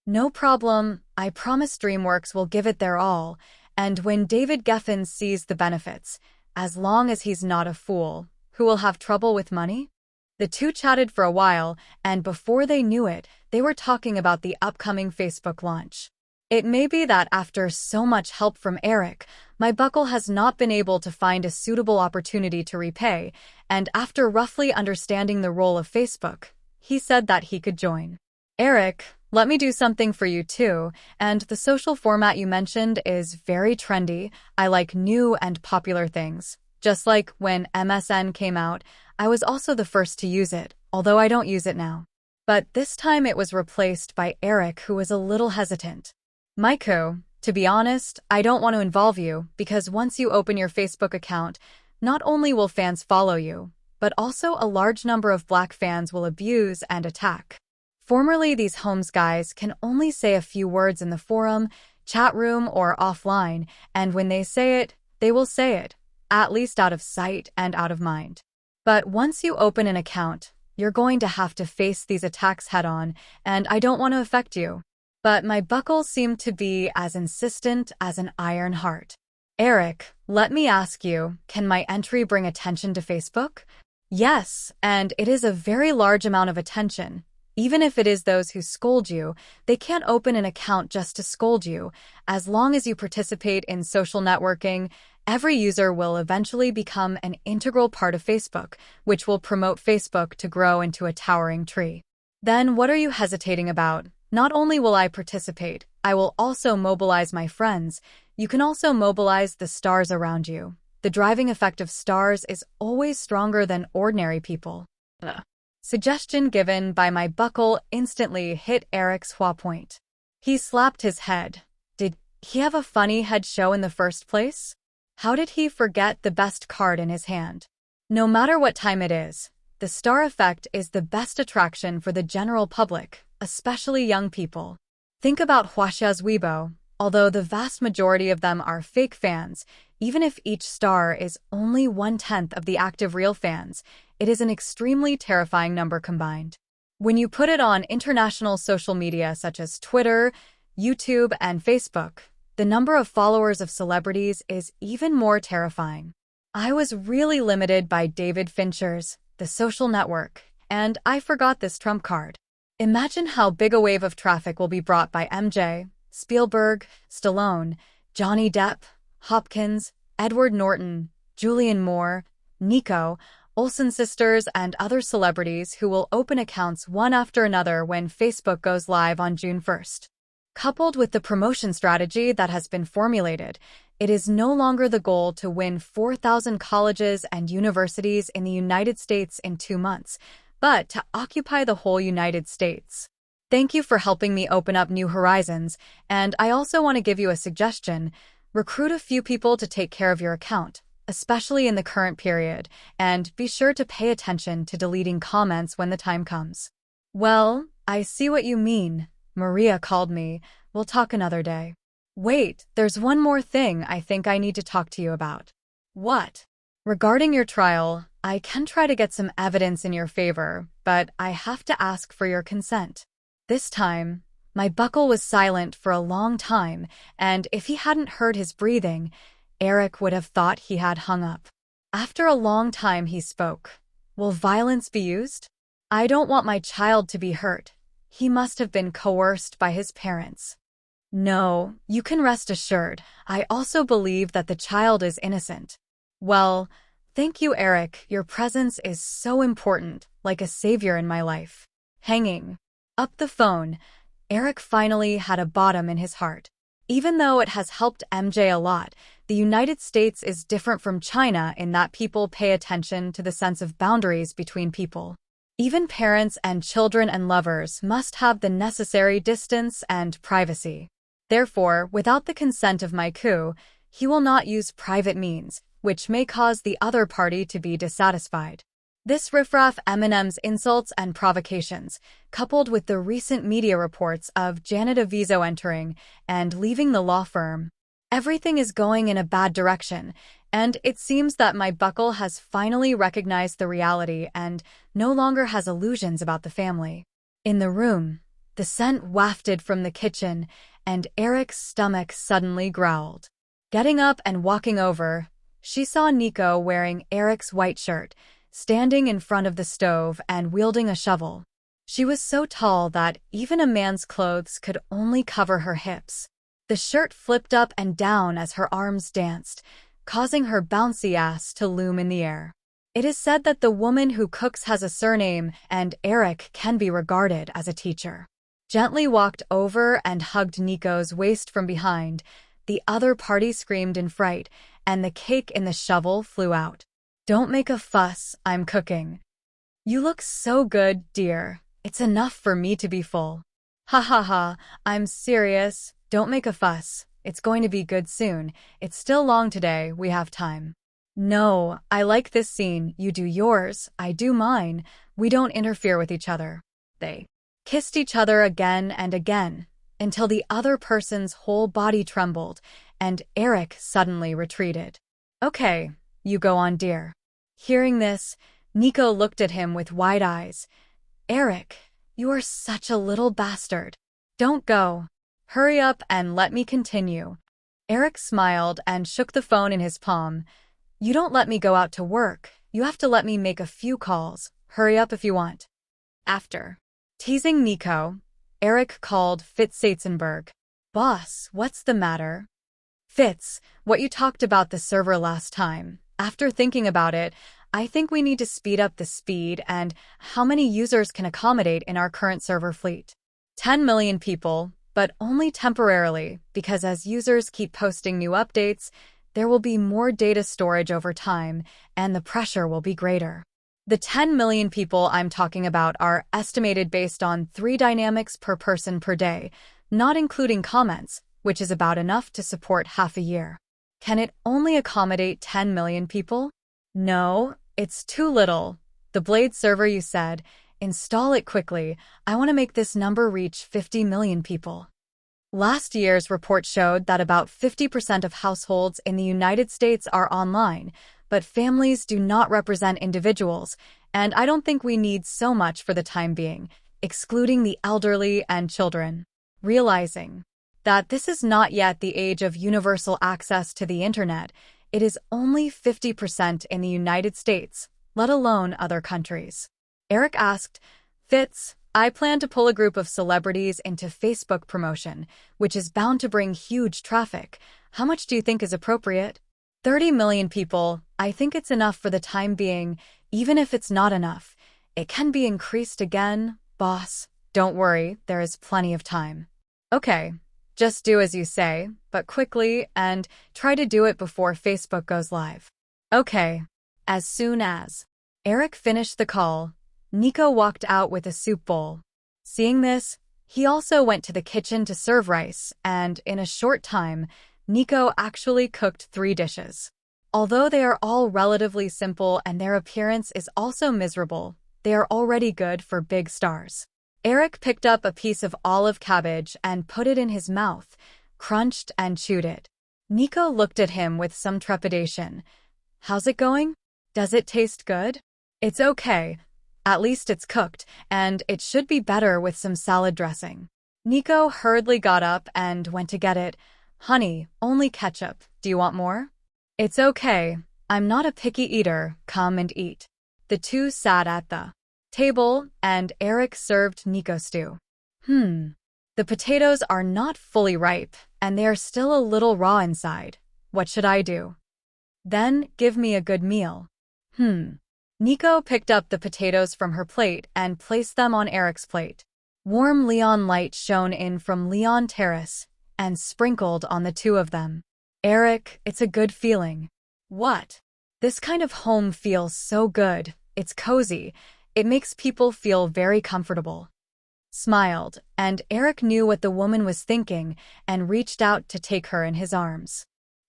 No problem. I promise DreamWorks will give it their all. And when David Geffen sees the benefits, as long as he's not a fool, who will have trouble with money? The two chatted for a while, and before they knew it, they were talking about the upcoming Facebook launch. It may be that after so much help from Eric, my buckle has not been able to find a suitable opportunity to repay, and after roughly understanding the role of Facebook, he said that he could join. Eric, let me do something for you too, and the social format you mentioned is very trendy. I like new and popular things. Just like when MSN came out, I was also the first to use it, although I don't use it now. But this time it was replaced by Eric, who was a little hesitant. Maiku, to be honest, I don't want to involve you, because once you open your Facebook account, not only will fans follow you, but also a large number of black fans will abuse and attack. Formerly, these Holmes guys can only say a few words in the forum, chat room, or offline, and when they say it, they will say it, at least out of sight and out of mind. But once you open an account, you're going to have to face these attacks head-on, and I don't want to affect you. But my buckle seemed to be as insistent as an iron heart. Eric, let me ask you, can my entry bring attention to Facebook? Yes, and it is a very large amount of attention. Even if it is those who scold you, they can't open an account just to scold you. As long as you participate in social networking, every user will eventually become an integral part of Facebook, which will promote Facebook to grow into a towering tree. Then what are you hesitating about? Not only will I participate, I will also mobilize my friends. You can also mobilize the stars around you. The driving effect of stars is always stronger than ordinary people. Suggestion given by my buckle instantly hit Eric's point. He slapped his head. Did he have a funny head show in the first place? How did he forget the best card in his hand? No matter what time it is, the star effect is the best attraction for the general public, especially young people. Think about Huaxia's Weibo. Although the vast majority of them are fake fans, even if each star is only 1/10 of the active real fans, it is an extremely terrifying number combined. When you put it on international social media such as Twitter, YouTube, and Facebook, the number of followers of celebrities is even more terrifying. I was really limited by David Fincher's The Social Network, and I forgot this trump card. Imagine how big a wave of traffic will be brought by MJ, Spielberg, Stallone, Johnny Depp, Hopkins, Edward Norton, Julianne Moore, Nico, Olsen sisters, and other celebrities who will open accounts one after another when Facebook goes live on June 1st. Coupled with the promotion strategy that has been formulated, it is no longer the goal to win 4,000 colleges and universities in the United States in 2 months, but to occupy the whole United States. Thank you for helping me open up new horizons, and I also want to give you a suggestion. Recruit a few people to take care of your account. especially in the current period, and be sure to pay attention to deleting comments when the time comes. Well, I see what you mean. Maria called me. We'll talk another day. Wait, there's one more thing I think I need to talk to you about. What? Regarding your trial, I can try to get some evidence in your favor, but I have to ask for your consent. This time, my buckle was silent for a long time, and if he hadn't heard his breathing, Eric would have thought he had hung up. After a long time he spoke. Will violence be used? I don't want my child to be hurt. He must have been coerced by his parents. No, you can rest assured. I also believe that the child is innocent. Well, thank you, Eric. Your presence is so important, like a savior in my life. Hanging up the phone, Eric finally had a bottom in his heart. Even though it has helped MJ a lot, the United States is different from China in that people pay attention to the sense of boundaries between people. Even parents and children and lovers must have the necessary distance and privacy. Therefore, without the consent of my coup, he will not use private means, which may cause the other party to be dissatisfied. This riffraff Eminem's insults and provocations, coupled with the recent media reports of Janet Avizo entering and leaving the law firm. Everything is going in a bad direction, and it seems that my buckle has finally recognized the reality and no longer has illusions about the family. In the room, the scent wafted from the kitchen, and Eric's stomach suddenly growled. Getting up and walking over, she saw Nico wearing Eric's white shirt, standing in front of the stove and wielding a shovel. She was so tall that even a man's clothes could only cover her hips. The shirt flipped up and down as her arms danced, causing her bouncy ass to loom in the air. It is said that the woman who cooks has a surname, and Eric can be regarded as a teacher. Gently walked over and hugged Nico's waist from behind. The other party screamed in fright, and the cake in the shovel flew out. Don't make a fuss, I'm cooking. You look so good, dear. It's enough for me to be full. Ha ha ha, I'm serious. Don't make a fuss. It's going to be good soon. It's still long today, we have time. No, I like this scene. You do yours, I do mine. We don't interfere with each other. They kissed each other again and again, until the other person's whole body trembled, and Eric suddenly retreated. Okay, you go on, dear. Hearing this, Nico looked at him with wide eyes. Eric, you are such a little bastard. Don't go. Hurry up and let me continue. Eric smiled and shook the phone in his palm. You don't let me go out to work. You have to let me make a few calls. Hurry up if you want. After teasing Nico, Eric called Fitz Satzenberg. Boss, what's the matter? Fitz, what you talked about the server last time. After thinking about it, I think we need to speed up the speed and how many users can accommodate in our current server fleet. 10 million people, but only temporarily, because as users keep posting new updates, there will be more data storage over time, and the pressure will be greater. The 10 million people I'm talking about are estimated based on 3 dynamics per person per day, not including comments, which is about enough to support half a year. Can it only accommodate 10 million people? No, it's too little. The Blade server you said, install it quickly. I want to make this number reach 50 million people. Last year's report showed that about 50% of households in the United States are online, but families do not represent individuals, and I don't think we need so much for the time being, excluding the elderly and children. Realizing that this is not yet the age of universal access to the internet, it is only 50% in the United States, let alone other countries. Eric asked, Fitz, I plan to pull a group of celebrities into Facebook promotion, which is bound to bring huge traffic. How much do you think is appropriate? 30 million people. I think it's enough for the time being. Even if it's not enough, it can be increased again, boss. Don't worry, there is plenty of time. Okay, just do as you say, but quickly, and try to do it before Facebook goes live. Okay. As soon as Eric finished the call, Nico walked out with a soup bowl. Seeing this, he also went to the kitchen to serve rice, and in a short time, Nico actually cooked 3 dishes. Although they are all relatively simple and their appearance is also miserable, they are already good for big stars. Eric picked up a piece of olive cabbage and put it in his mouth, crunched and chewed it. Nico looked at him with some trepidation. How's it going? Does it taste good? It's okay. At least it's cooked, and it should be better with some salad dressing. Nico hurriedly got up and went to get it. Honey, only ketchup. Do you want more? It's okay. I'm not a picky eater. Come and eat. The two sat at the table, and Eric served Nico stew. The potatoes are not fully ripe, and they are still a little raw inside. What should I do? Then give me a good meal. Nico picked up the potatoes from her plate and placed them on Eric's plate. Warm Leon light shone in from Leon Terrace and sprinkled on the two of them. Eric, it's a good feeling. What? This kind of home feels so good. It's cozy. It makes people feel very comfortable. Smiled, and Eric knew what the woman was thinking and reached out to take her in his arms.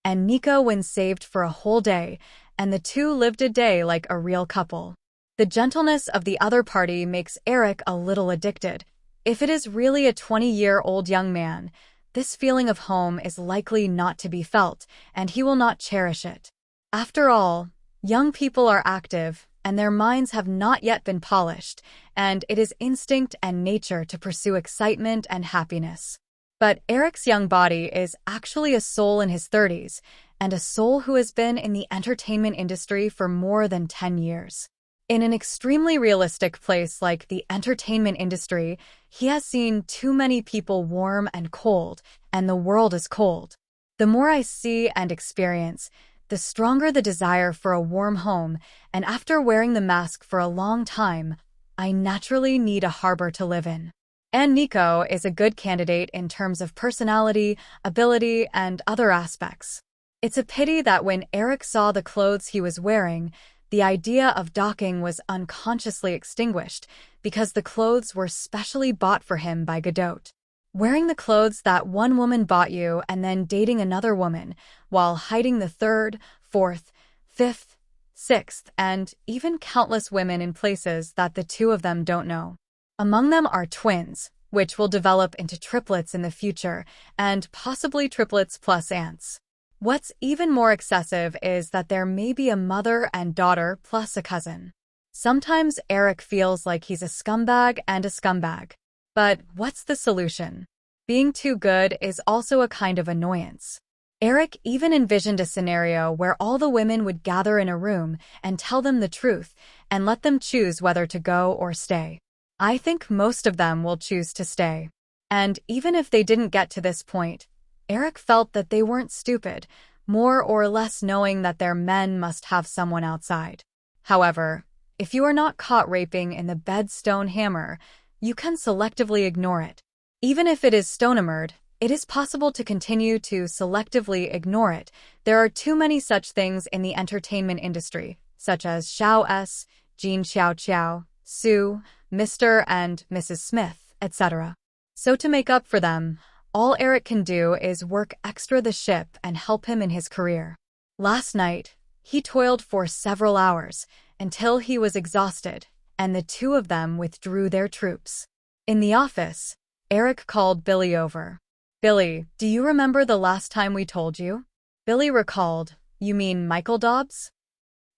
And Nico went saved for a whole day, and the two lived a day like a real couple. The gentleness of the other party makes Eric a little addicted. If it is really a 20-year-old young man, this feeling of home is likely not to be felt, and he will not cherish it. After all, young people are active, and their minds have not yet been polished, and it is instinct and nature to pursue excitement and happiness. But Eric's young body is actually a soul in his 30s, and a soul who has been in the entertainment industry for more than 10 years. In an extremely realistic place like the entertainment industry, he has seen too many people warm and cold, and the world is cold. The more I see and experience, the stronger the desire for a warm home, and after wearing the mask for a long time, I naturally need a harbor to live in. And Nico is a good candidate in terms of personality, ability, and other aspects. It's a pity that when Eric saw the clothes he was wearing, the idea of docking was unconsciously extinguished because the clothes were specially bought for him by Godot. Wearing the clothes that one woman bought you and then dating another woman while hiding the third, fourth, fifth, sixth, and even countless women in places that the two of them don't know. Among them are twins, which will develop into triplets in the future, and possibly triplets plus aunts. What's even more excessive is that there may be a mother and daughter plus a cousin. Sometimes Eric feels like he's a scumbag and a scumbag. But what's the solution? Being too good is also a kind of annoyance. Eric even envisioned a scenario where all the women would gather in a room and tell them the truth and let them choose whether to go or stay. I think most of them will choose to stay. And even if they didn't get to this point, Eric felt that they weren't stupid, more or less knowing that their men must have someone outside. However, if you are not caught raping in the bed stone hammer, you can selectively ignore it. Even if it is stonehammered, it is possible to continue to selectively ignore it. There are too many such things in the entertainment industry, such as Xiao S., Jean Xiao Xiao, Sue, Mr. and Mrs. Smith, etc. So to make up for them, all Eric can do is work extra the ship and help him in his career. Last night, he toiled for several hours until he was exhausted, and the two of them withdrew their troops. In the office, Eric called Billy over. Billy, do you remember the last time we told you? Billy recalled. You mean Michael Dobbs?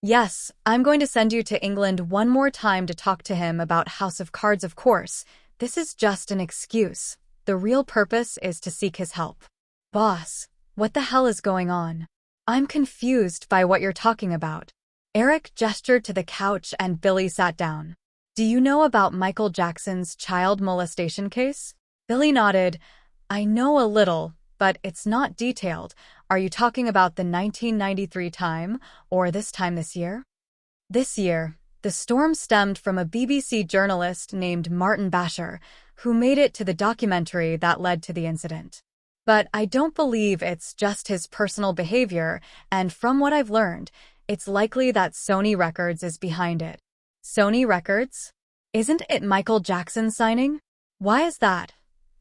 Yes, I'm going to send you to England one more time to talk to him about House of Cards, of course. This is just an excuse. The real purpose is to seek his help. Boss, what the hell is going on? I'm confused by what you're talking about. Eric gestured to the couch and Billy sat down. Do you know about Michael Jackson's child molestation case? Billy nodded. I know a little, but it's not detailed. Are you talking about the 1993 time, or this time this year? This year, the storm stemmed from a BBC journalist named Martin Basher, who made it to the documentary that led to the incident. But I don't believe it's just his personal behavior, and from what I've learned, it's likely that Sony Records is behind it. Sony Records? Isn't it Michael Jackson signing? Why is that?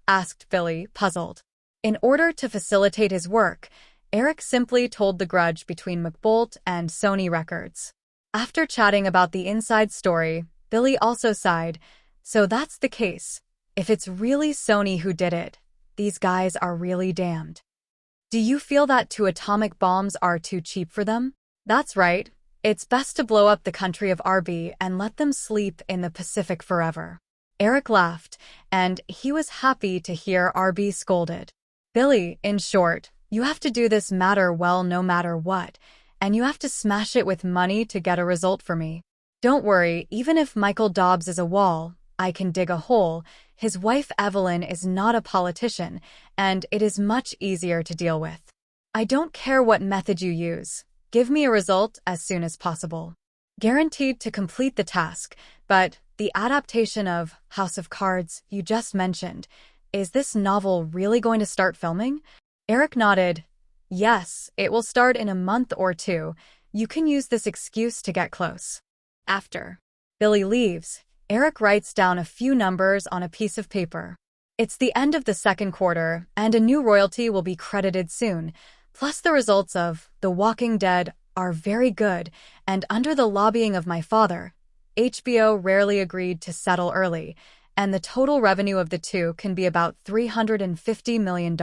Asked Billy, puzzled. In order to facilitate his work, Eric simply told the grudge between McBolt and Sony Records. After chatting about the inside story, Billy also sighed, "So that's the case. If it's really Sony who did it, these guys are really damned. Do you feel that two atomic bombs are too cheap for them? That's right. It's best to blow up the country of RB and let them sleep in the Pacific forever." Eric laughed, and he was happy to hear RB scolded. "Billy, in short, you have to do this matter well no matter what, and you have to smash it with money to get a result for me. Don't worry, even if Michael Dobbs is a wall, I can dig a hole. His wife Evelyn is not a politician, and it is much easier to deal with. I don't care what method you use. Give me a result as soon as possible." Guaranteed to complete the task, but the adaptation of House of Cards you just mentioned, is this novel really going to start filming? Eric nodded. "Yes, it will start in a month or two. You can use this excuse to get close." After Billy leaves, Eric writes down a few numbers on a piece of paper. It's the end of the second quarter, and a new royalty will be credited soon. Plus the results of The Walking Dead are very good, and under the lobbying of my father, HBO rarely agreed to settle early, and the total revenue of the two can be about $350 million.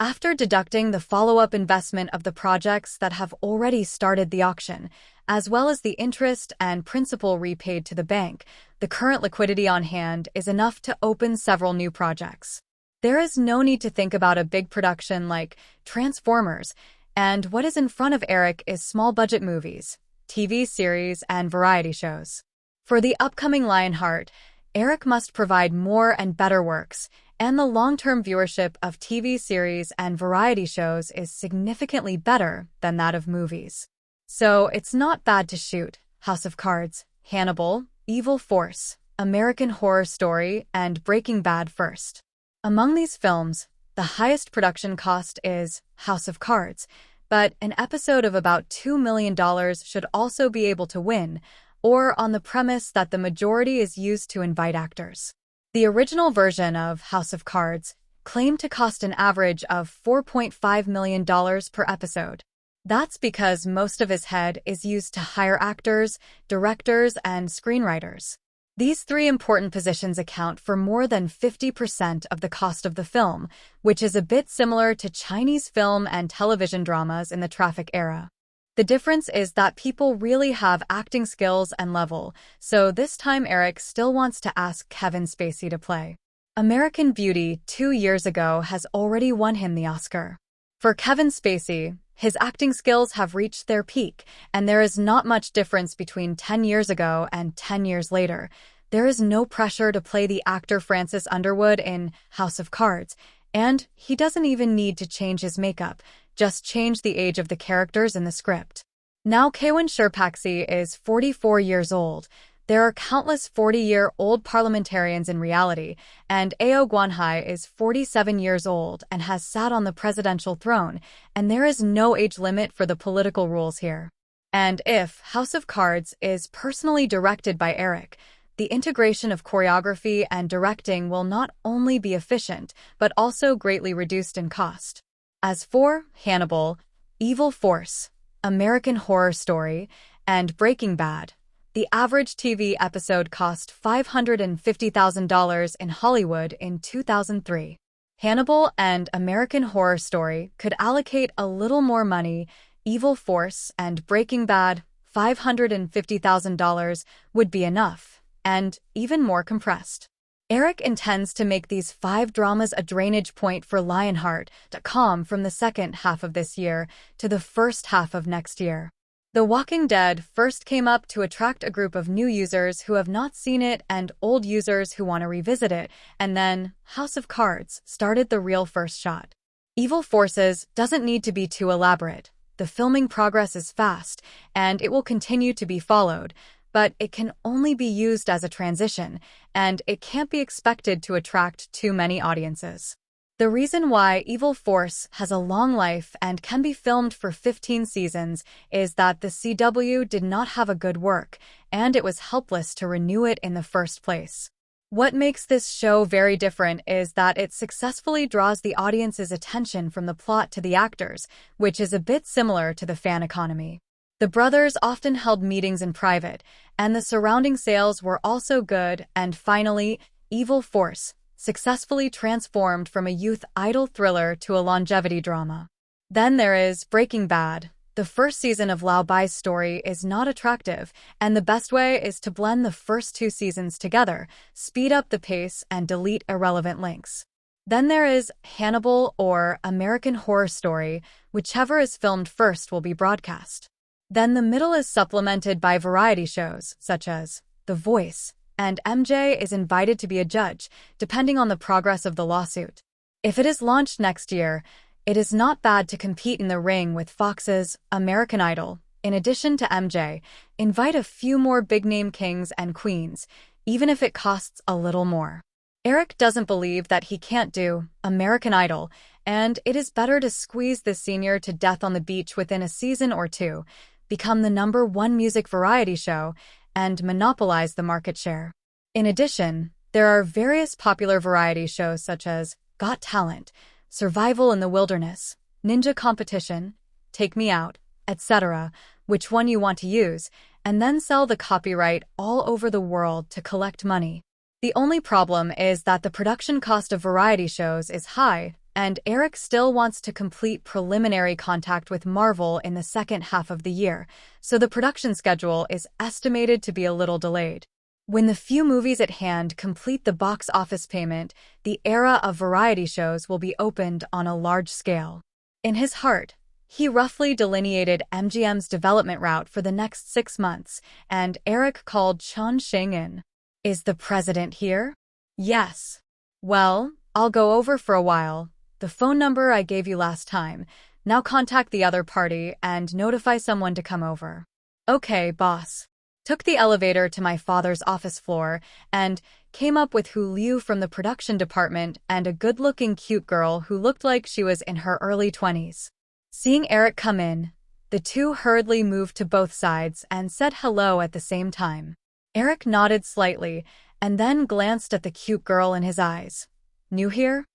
After deducting the follow-up investment of the projects that have already started the auction, as well as the interest and principal repaid to the bank, the current liquidity on hand is enough to open several new projects. There is no need to think about a big production like Transformers, and what is in front of Eric is small-budget movies, TV series, and variety shows. For the upcoming Lionheart, Eric must provide more and better works, and the long-term viewership of TV series and variety shows is significantly better than that of movies. So it's not bad to shoot House of Cards, Hannibal, Evil Force, American Horror Story, and Breaking Bad first. Among these films, the highest production cost is House of Cards, but an episode of about $2 million should also be able to win, or on the premise that the majority is used to invite actors. The original version of House of Cards claimed to cost an average of $4.5 million per episode. That's because most of his head is used to hire actors, directors, and screenwriters. These three important positions account for more than 50% of the cost of the film, which is a bit similar to Chinese film and television dramas in the Traffic era. The difference is that people really have acting skills and level, so this time Eric still wants to ask Kevin Spacey to play. American Beauty 2 years ago has already won him the Oscar. For Kevin Spacey, his acting skills have reached their peak, and there is not much difference between 10 years ago and 10 years later. There is no pressure to play the actor Francis Underwood in House of Cards, and he doesn't even need to change his makeup, just change the age of the characters in the script. Now Kewon Sherpaxi is 44 years old. There are countless 40-year-old parliamentarians in reality, and Ao Guanhai is 47 years old and has sat on the presidential throne, and there is no age limit for the political rules here. And if House of Cards is personally directed by Eric, the integration of choreography and directing will not only be efficient, but also greatly reduced in cost. As for Hannibal, Evil Force, American Horror Story, and Breaking Bad, the average TV episode cost $550,000 in Hollywood in 2003. Hannibal and American Horror Story could allocate a little more money. Evil Force and Breaking Bad, $550,000 would be enough, and even more compressed. Eric intends to make these 5 dramas a drainage point for Lionheart.com from the second half of this year to the first half of next year. The Walking Dead first came up to attract a group of new users who have not seen it and old users who want to revisit it, and then House of Cards started the real first shot. Evil Forces doesn't need to be too elaborate. The filming progress is fast, and it will continue to be followed, but it can only be used as a transition, and it can't be expected to attract too many audiences. The reason why Evil Force has a long life and can be filmed for 15 seasons is that the CW did not have a good work, and it was helpless to renew it in the first place. What makes this show very different is that it successfully draws the audience's attention from the plot to the actors, which is a bit similar to the fan economy. The brothers often held meetings in private, and the surrounding sales were also good, and finally, Evil Force successfully transformed from a youth idol thriller to a longevity drama. Then there is Breaking Bad. The first season of Lao Bai's story is not attractive, and the best way is to blend the first two seasons together, speed up the pace, and delete irrelevant links. Then there is Hannibal or American Horror Story, whichever is filmed first will be broadcast. Then the middle is supplemented by variety shows, such as The Voice, and MJ is invited to be a judge, depending on the progress of the lawsuit. If it is launched next year, it is not bad to compete in the ring with Fox's American Idol. In addition to MJ, invite a few more big-name kings and queens, even if it costs a little more. Eric doesn't believe that he can't do American Idol, and it is better to squeeze the senior to death on the beach within a season or two, become the #1 music variety show, and monopolize the market share. In addition, there are various popular variety shows such as Got Talent, Survival in the Wilderness, Ninja Competition, Take Me Out, etc., which one you want to use, and then sell the copyright all over the world to collect money. The only problem is that the production cost of variety shows is high, and Eric still wants to complete preliminary contact with Marvel in the second half of the year, so the production schedule is estimated to be a little delayed. When the few movies at hand complete the box office payment, the era of variety shows will be opened on a large scale. In his heart, he roughly delineated MGM's development route for the next 6 months, and Eric called Chun Sheng in. Is the president here? Yes. Well, I'll go over for a while. The phone number I gave you last time. Now contact the other party and notify someone to come over. Okay, boss. Took the elevator to my father's office floor and came up with Hu Liu from the production department and a good-looking cute girl who looked like she was in her early 20s. Seeing Eric come in, the two hurriedly moved to both sides and said hello at the same time. Eric nodded slightly and then glanced at the cute girl in his eyes. New here?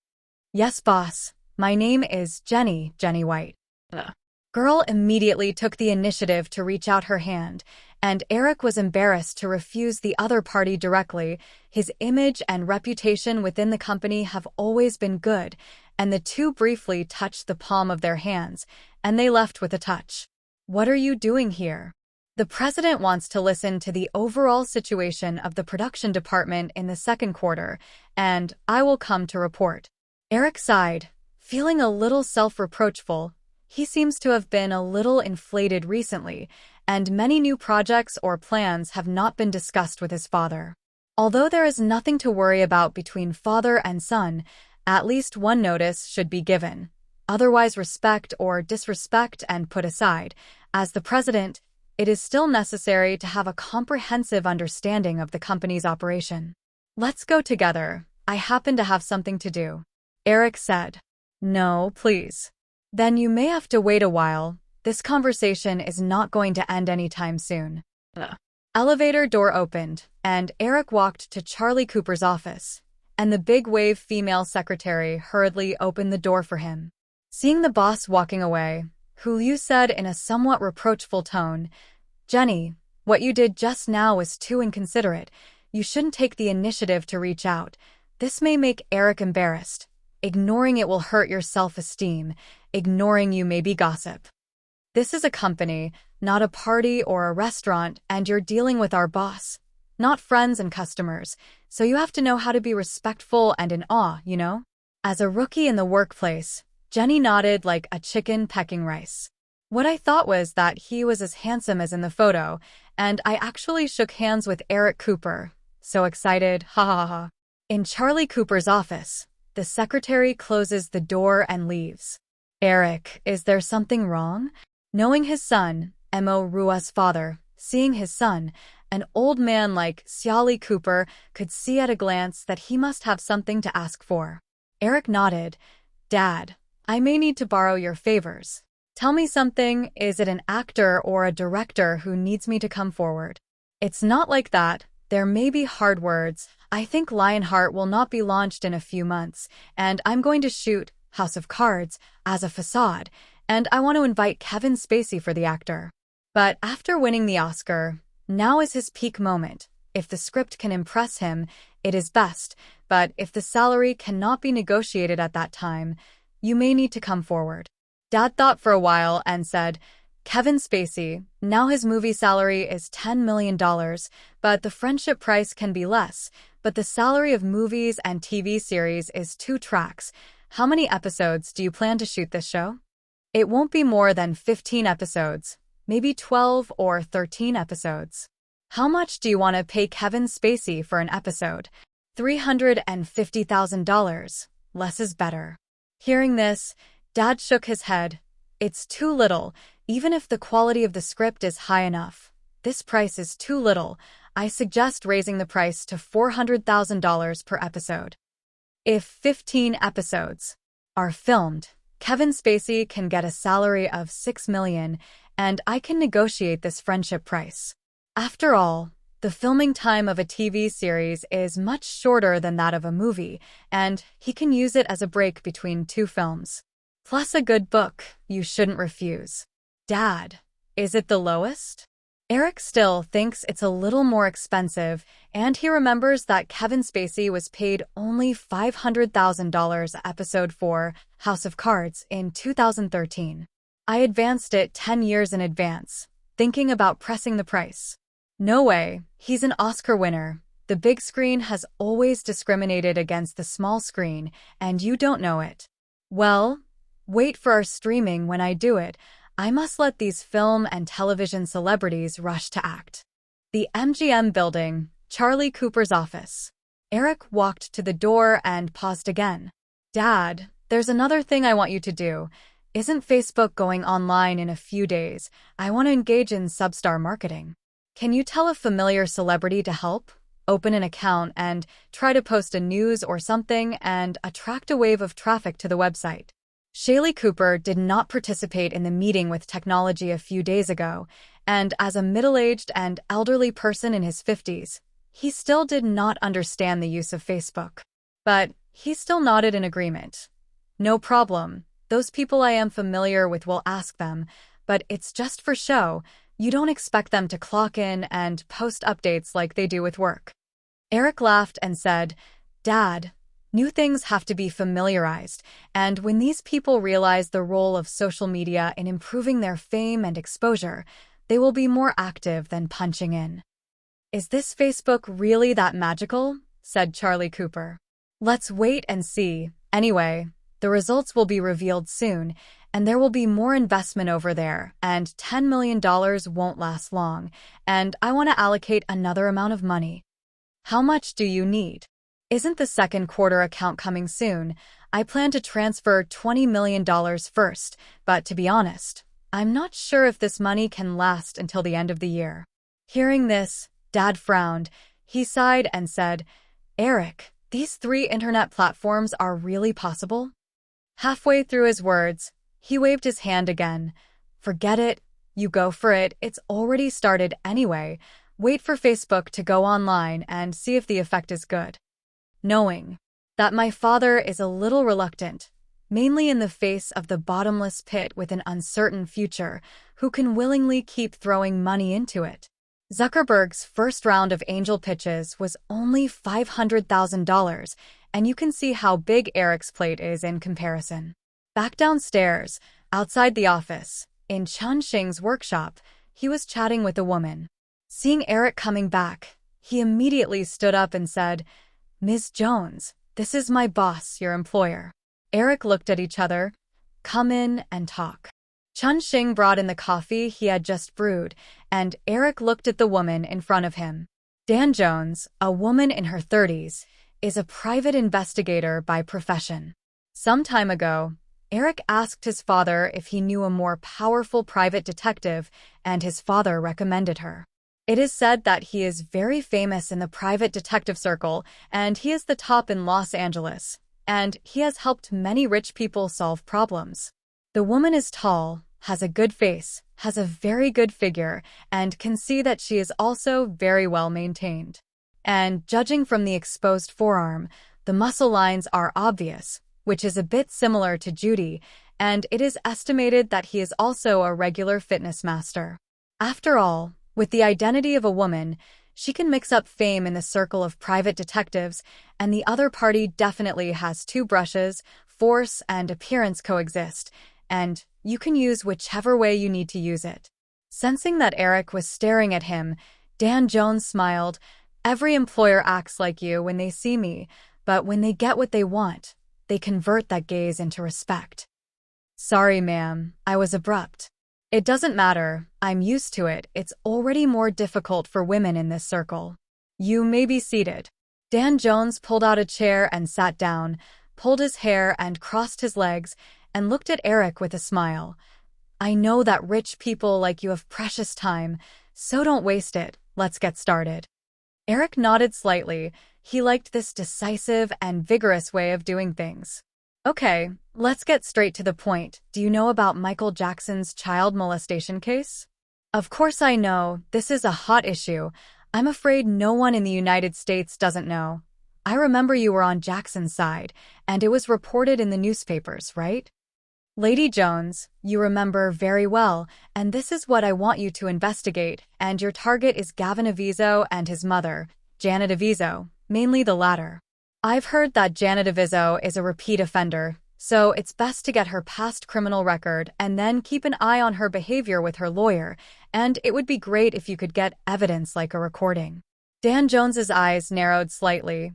Yes, boss. My name is Jenny White. Girl immediately took the initiative to reach out her hand, and Eric was embarrassed to refuse the other party directly. His image and reputation within the company have always been good, and the two briefly touched the palm of their hands, and they left with a touch. What are you doing here? The president wants to listen to the overall situation of the production department in the second quarter, and I will come to report. Eric sighed, feeling a little self-reproachful. He seems to have been a little inflated recently, and many new projects or plans have not been discussed with his father. Although there is nothing to worry about between father and son, at least one notice should be given. Otherwise, respect or disrespect and put aside. As the president, it is still necessary to have a comprehensive understanding of the company's operation. Let's go together. I happen to have something to do. Eric said. No, please. Then you may have to wait a while. This conversation is not going to end anytime soon. Elevator door opened, and Eric walked to Charlie Cooper's office, and the big-wave female secretary hurriedly opened the door for him. Seeing the boss walking away, Hu Liu said in a somewhat reproachful tone, Jenny, what you did just now was too inconsiderate. You shouldn't take the initiative to reach out. This may make Eric embarrassed. Ignoring it will hurt your self-esteem. Ignoring you may be gossip. This is a company, not a party or a restaurant, and you're dealing with our boss, not friends and customers, so you have to know how to be respectful and in awe, you know? As a rookie in the workplace, Jenny nodded like a chicken pecking rice. What I thought was that he was as handsome as in the photo, and I actually shook hands with Eric Cooper. So excited, ha ha ha. In Charlie Cooper's office, the secretary closes the door and leaves. Eric, is there something wrong? Knowing his son, Mo Rua's father, seeing his son, an old man like Xiali Cooper could see at a glance that he must have something to ask for. Eric nodded. Dad, I may need to borrow your favors. Tell me something, is it an actor or a director who needs me to come forward? It's not like that. There may be hard words. I think Lionheart will not be launched in a few months, and I'm going to shoot House of Cards as a facade, and I want to invite Kevin Spacey for the actor. But after winning the Oscar, now is his peak moment. If the script can impress him, it is best, but if the salary cannot be negotiated at that time, you may need to come forward. Dad thought for a while and said, Kevin Spacey, now his movie salary is $10 million, but the friendship price can be less, but the salary of movies and TV series is 2 tracks. How many episodes do you plan to shoot this show? It won't be more than 15 episodes, maybe 12 or 13 episodes. How much do you want to pay Kevin Spacey for an episode? $350,000. Less is better. Hearing this, Dad shook his head. It's too little, even if the quality of the script is high enough. This price is too little. I suggest raising the price to $400,000 per episode. If 15 episodes are filmed, Kevin Spacey can get a salary of $6 million, and I can negotiate this friendship price. After all, the filming time of a TV series is much shorter than that of a movie, and he can use it as a break between 2 films. Plus a good book you shouldn't refuse. Dad, is it the lowest? Eric still thinks it's a little more expensive, and he remembers that Kevin Spacey was paid only $500,000 episode for House of Cards in 2013. I advanced it 10 years in advance, thinking about pressing the price. No way, he's an Oscar winner. The big screen has always discriminated against the small screen, and you don't know it. Well, wait for our streaming when I do it. I must let these film and television celebrities rush to act. The MGM building, Charlie Cooper's office. Eric walked to the door and paused again. Dad, there's another thing I want you to do. Isn't Facebook going online in a few days? I want to engage in Substar marketing. Can you tell a familiar celebrity to help? Open an account and try to post a news or something and attract a wave of traffic to the website. Shaylee Cooper did not participate in the meeting with technology a few days ago, and as a middle-aged and elderly person in his 50s, he still did not understand the use of Facebook. But he still nodded in agreement. No problem. Those people I am familiar with will ask them, but it's just for show. You don't expect them to clock in and post updates like they do with work. Eric laughed and said, Dad, new things have to be familiarized, and when these people realize the role of social media in improving their fame and exposure, they will be more active than punching in. Is this Facebook really that magical? Said Charlie Cooper. Let's wait and see. Anyway, the results will be revealed soon, and there will be more investment over there, and $10 million won't last long, and I want to allocate another amount of money. How much do you need? Isn't the second quarter account coming soon? I plan to transfer $20 million first, but to be honest, I'm not sure if this money can last until the end of the year. Hearing this, Dad frowned. He sighed and said, Eric, these 3 internet platforms are really possible? Halfway through his words, he waved his hand again. Forget it. You go for it. It's already started anyway. Wait for Facebook to go online and see if the effect is good. Knowing that my father is a little reluctant, mainly in the face of the bottomless pit with an uncertain future, who can willingly keep throwing money into it. Zuckerberg's first round of angel pitches was only $500,000, and you can see how big Eric's plate is in comparison. Back downstairs, outside the office, in Chun Xing's workshop, he was chatting with a woman. Seeing Eric coming back, he immediately stood up and said, Ms. Jones, this is my boss, your employer. Eric looked at each other. Come in and talk. Chun Xing brought in the coffee he had just brewed, and Eric looked at the woman in front of him. Dan Jones, a woman in her 30s, is a private investigator by profession. Some time ago, Eric asked his father if he knew a more powerful private detective, and his father recommended her. It is said that he is very famous in the private detective circle, and he is the top in Los Angeles, and he has helped many rich people solve problems. The woman is tall, has a good face, has a very good figure, and can see that she is also very well maintained. And judging from the exposed forearm, the muscle lines are obvious, which is a bit similar to Judy, and it is estimated that he is also a regular fitness master. After all, with the identity of a woman, she can mix up fame in the circle of private detectives, and the other party definitely has two brushes, force and appearance coexist, and you can use whichever way you need to use it. Sensing that Eric was staring at him, Dan Jones smiled. Every employer acts like you when they see me, but when they get what they want, they convert that gaze into respect. Sorry, ma'am, I was abrupt. It doesn't matter, I'm used to it, it's already more difficult for women in this circle. You may be seated. Dan Jones pulled out a chair and sat down, pulled his hair and crossed his legs, and looked at Eric with a smile. I know that rich people like you have precious time, so don't waste it, let's get started. Eric nodded slightly. He liked this decisive and vigorous way of doing things. Okay, let's get straight to the point. Do you know about Michael Jackson's child molestation case? Of course I know, this is a hot issue. I'm afraid no one in the United States doesn't know. I remember you were on Jackson's side, and it was reported in the newspapers, right? Lady Jones, you remember very well, and this is what I want you to investigate, and your target is Gavin Avizo and his mother, Janet Avizo, mainly the latter. I've heard that Janet Avizo is a repeat offender, so it's best to get her past criminal record and then keep an eye on her behavior with her lawyer, and it would be great if you could get evidence like a recording. Dan Jones's eyes narrowed slightly.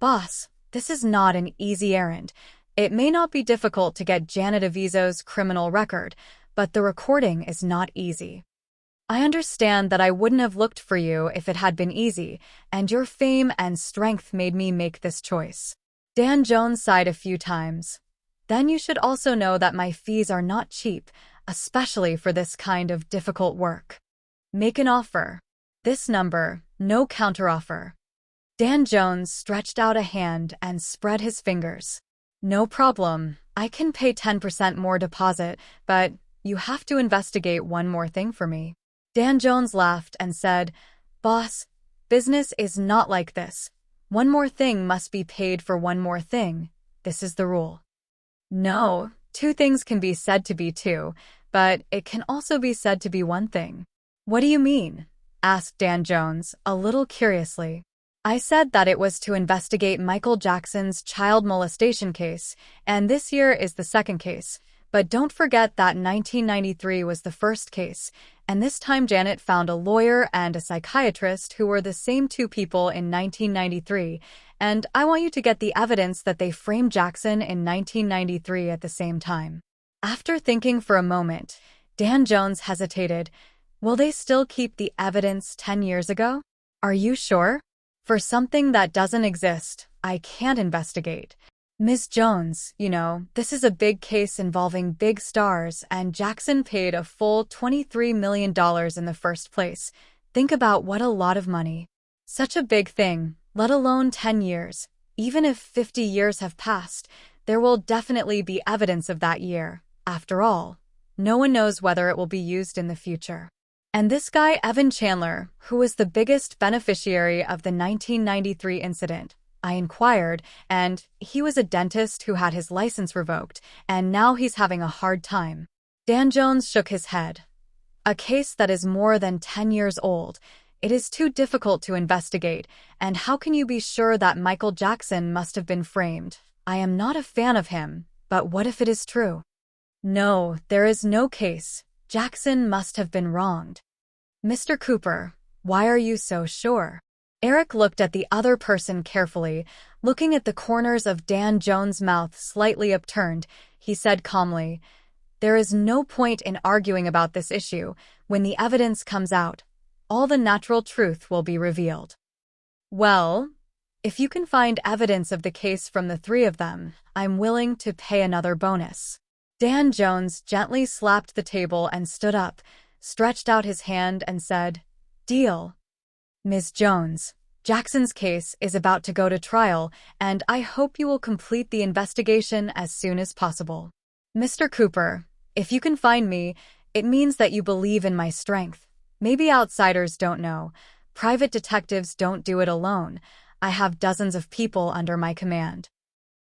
Boss, this is not an easy errand. It may not be difficult to get Janet Avizo's criminal record, but the recording is not easy. I understand that I wouldn't have looked for you if it had been easy, and your fame and strength made me make this choice. Dan Jones sighed a few times. Then you should also know that my fees are not cheap, especially for this kind of difficult work. Make an offer. This number, no counteroffer. Dan Jones stretched out a hand and spread his fingers. No problem, I can pay 10% more deposit, but you have to investigate one more thing for me. Dan Jones laughed and said, Boss, business is not like this. One more thing must be paid for one more thing. This is the rule. No, two things can be said to be two, but it can also be said to be one thing. What do you mean? Asked Dan Jones, a little curiously. I said that it was to investigate Michael Jackson's child molestation case, and this year is the second case. But don't forget that 1993 was the first case, and this time Janet found a lawyer and a psychiatrist who were the same two people in 1993, and I want you to get the evidence that they framed Jackson in 1993 at the same time. After thinking for a moment, Dan Jones hesitated. Will they still keep the evidence 10 years ago? Are you sure? For something that doesn't exist, I can't investigate. Ms. Jones, you know, this is a big case involving big stars, and Jackson paid a full $23 million in the first place. Think about what a lot of money. Such a big thing, let alone 10 years. Even if 50 years have passed, there will definitely be evidence of that year. After all, no one knows whether it will be used in the future. And this guy, Evan Chandler, who was the biggest beneficiary of the 1993 incident, I inquired, and he was a dentist who had his license revoked, and now he's having a hard time. Dan Jones shook his head. A case that is more than 10 years old. It is too difficult to investigate, and how can you be sure that Michael Jackson must have been framed? I am not a fan of him, but what if it is true? No, there is no case. Jackson must have been wronged. Mr. Cooper, why are you so sure? Eric looked at the other person carefully, looking at the corners of Dan Jones' mouth slightly upturned. He said calmly, There is no point in arguing about this issue. When the evidence comes out, all the natural truth will be revealed. Well, if you can find evidence of the case from the three of them, I'm willing to pay another bonus. Dan Jones gently slapped the table and stood up, stretched out his hand and said, Deal. Ms. Jones, Jackson's case is about to go to trial, and I hope you will complete the investigation as soon as possible. Mr. Cooper, if you can find me, it means that you believe in my strength. Maybe outsiders don't know. Private detectives don't do it alone. I have dozens of people under my command.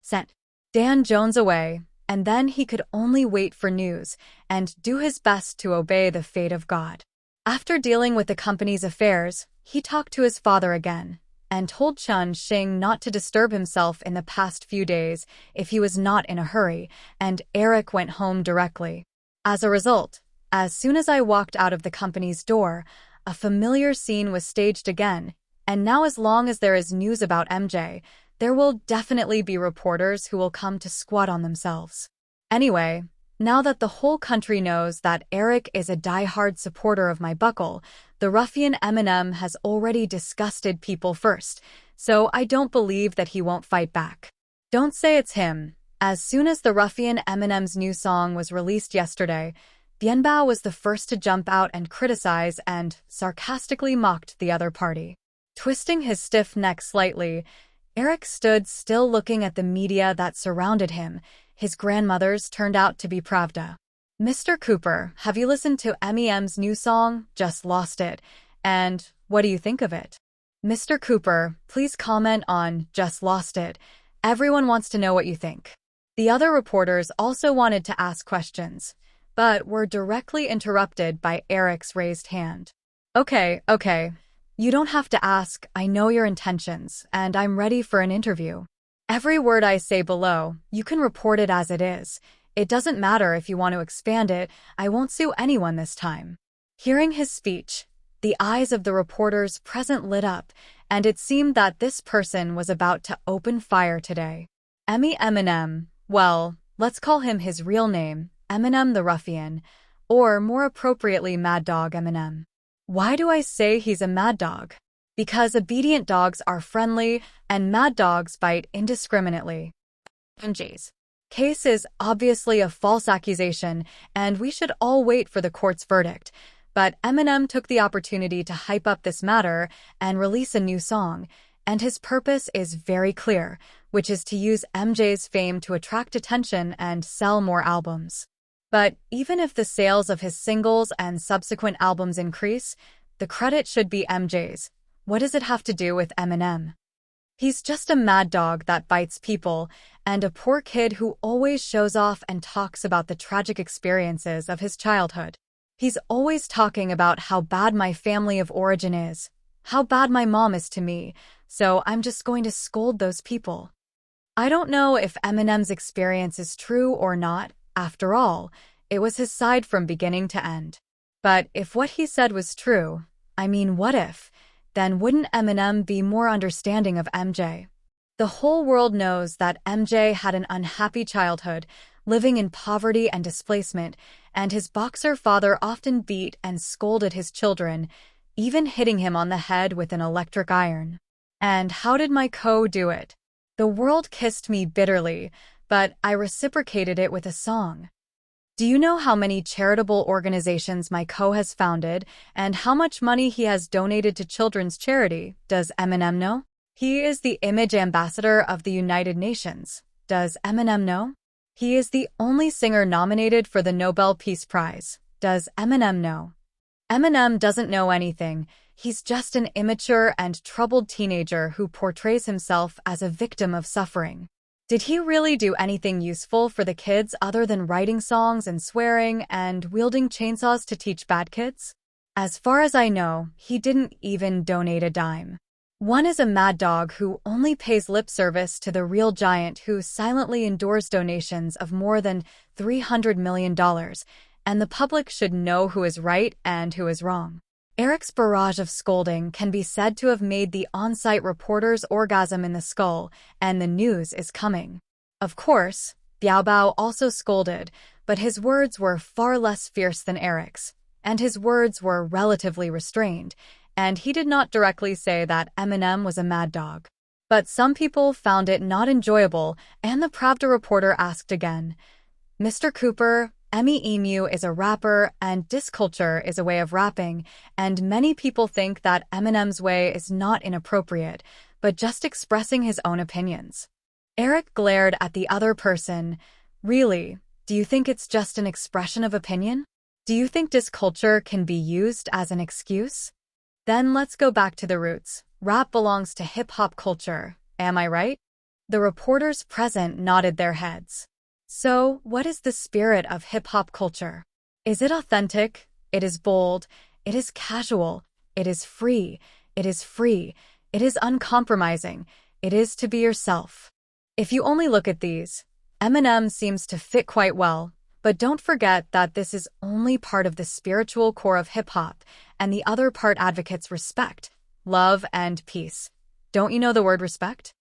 Sent Dan Jones away, and then he could only wait for news and do his best to obey the fate of God. After dealing with the company's affairs, he talked to his father again and told Chun Xing not to disturb himself in the past few days if he was not in a hurry, and Eric went home directly. As a result, as soon as I walked out of the company's door, a familiar scene was staged again, and now as long as there is news about MJ, there will definitely be reporters who will come to squat on themselves. Anyway, now that the whole country knows that Eric is a die-hard supporter of my buckle, the ruffian Eminem has already disgusted people first, so I don't believe that he won't fight back. Don't say it's him. As soon as the ruffian Eminem's new song was released yesterday, Bienbao was the first to jump out and criticize and sarcastically mocked the other party. Twisting his stiff neck slightly, Eric stood still looking at the media that surrounded him. His grandmother's turned out to be Pravda. Mr. Cooper, have you listened to Eminem's new song, Just Lost It? And what do you think of it? Mr. Cooper, please comment on Just Lost It. Everyone wants to know what you think. The other reporters also wanted to ask questions, but were directly interrupted by Eric's raised hand. Okay. You don't have to ask. I know your intentions, and I'm ready for an interview. Every word I say below, you can report it as it is. It doesn't matter if you want to expand it. I won't sue anyone this time. Hearing his speech, the eyes of the reporters present lit up, and it seemed that this person was about to open fire today. Eminem, well, let's call him his real name, Eminem the Ruffian, or more appropriately Mad Dog Eminem. Why do I say he's a mad dog? Because obedient dogs are friendly, and mad dogs bite indiscriminately. MJ's case is obviously a false accusation, and we should all wait for the court's verdict. But Eminem took the opportunity to hype up this matter and release a new song, and his purpose is very clear, which is to use MJ's fame to attract attention and sell more albums. But even if the sales of his singles and subsequent albums increase, the credit should be MJ's. What does it have to do with Eminem? He's just a mad dog that bites people, and a poor kid who always shows off and talks about the tragic experiences of his childhood. He's always talking about how bad my family of origin is, how bad my mom is to me, so I'm just going to scold those people. I don't know if Eminem's experience is true or not. After all, it was his side from beginning to end. But if what he said was true, I mean, what if? Then wouldn't Eminem be more understanding of MJ? The whole world knows that MJ had an unhappy childhood, living in poverty and displacement, and his boxer father often beat and scolded his children, even hitting him on the head with an electric iron. And how did my do it? The world kissed me bitterly, but I reciprocated it with a song. Do you know how many charitable organizations my has founded and how much money he has donated to children's charity? Does Eminem know? He is the image ambassador of the United Nations. Does Eminem know? He is the only singer nominated for the Nobel Peace Prize. Does Eminem know? Eminem doesn't know anything. He's just an immature and troubled teenager who portrays himself as a victim of suffering. Did he really do anything useful for the kids other than writing songs and swearing and wielding chainsaws to teach bad kids? As far as I know, he didn't even donate a dime. One is a mad dog who only pays lip service to the real giant who silently endures donations of more than $300 million, and the public should know who is right and who is wrong. Eric's barrage of scolding can be said to have made the on-site reporters orgasm in the skull, and the news is coming. Of course, Biaobao also scolded, but his words were far less fierce than Eric's, and his words were relatively restrained, and he did not directly say that Eminem was a mad dog. But some people found it not enjoyable, and the Pravda reporter asked again, Mr. Cooper, Emu is a rapper and disculture is a way of rapping, and many people think that Eminem's way is not inappropriate, but just expressing his own opinions. Eric glared at the other person. Really, do you think it's just an expression of opinion? Do you think disculture can be used as an excuse? Then let's go back to the roots. Rap belongs to hip-hop culture, am I right? The reporters present nodded their heads. So, what is the spirit of hip-hop culture? Is it authentic? It is bold. It is casual. It is free. It is free. It is uncompromising. It is to be yourself. If you only look at these, Eminem seems to fit quite well, but don't forget that this is only part of the spiritual core of hip-hop, and the other part advocates respect, love, and peace. Don't you know the word respect?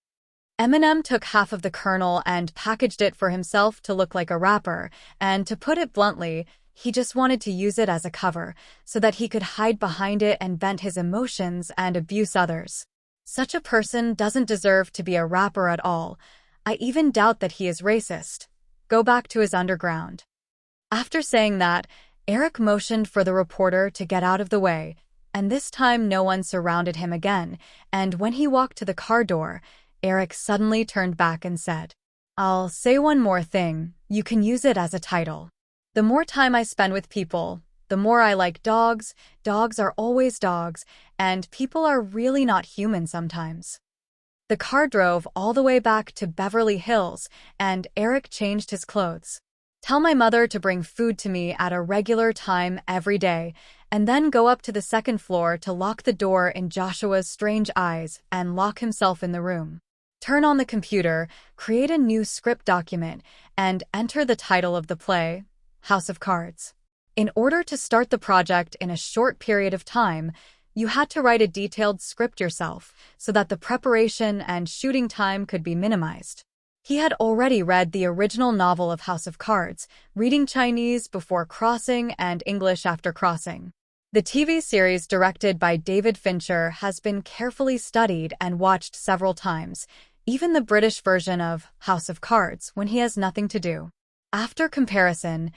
Eminem took half of the kernel and packaged it for himself to look like a rapper, and to put it bluntly, he just wanted to use it as a cover, so that he could hide behind it and vent his emotions and abuse others. Such a person doesn't deserve to be a rapper at all. I even doubt that he is racist. Go back to his underground. After saying that, Eric motioned for the reporter to get out of the way, and this time no one surrounded him again, and when he walked to the car door, Eric suddenly turned back and said, "I'll say one more thing, you can use it as a title. The more time I spend with people, the more I like dogs. Dogs are always dogs, and people are really not human sometimes." The car drove all the way back to Beverly Hills, and Eric changed his clothes. "Tell my mother to bring food to me at a regular time every day, and then go up to the second floor to lock the door in Joshua's strange eyes and lock himself in the room. Turn on the computer, create a new script document, and enter the title of the play, House of Cards." In order to start the project in a short period of time, you had to write a detailed script yourself so that the preparation and shooting time could be minimized. He had already read the original novel of House of Cards, reading Chinese before crossing and English after crossing. The TV series directed by David Fincher has been carefully studied and watched several times, even the British version of House of Cards when he has nothing to do. After comparison,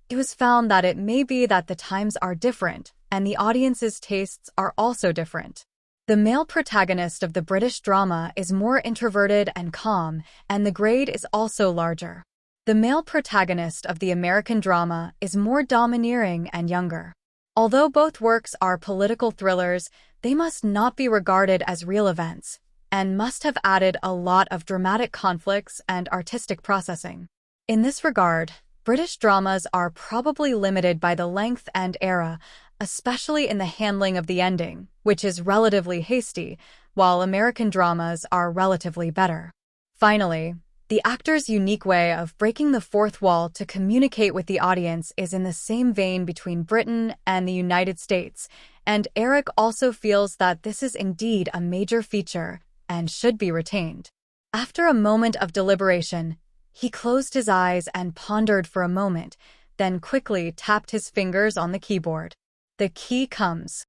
it was found that it may be that the times are different and the audience's tastes are also different. The male protagonist of the British drama is more introverted and calm, and the grade is also larger. The male protagonist of the American drama is more domineering and younger. Although both works are political thrillers, they must not be regarded as real events, and must have added a lot of dramatic conflicts and artistic processing. In this regard, British dramas are probably limited by the length and era, especially in the handling of the ending, which is relatively hasty, while American dramas are relatively better. Finally, the actor's unique way of breaking the fourth wall to communicate with the audience is in the same vein between Britain and the United States, and Eric also feels that this is indeed a major feature and should be retained. After a moment of deliberation, he closed his eyes and pondered for a moment, then quickly tapped his fingers on the keyboard. The key comes.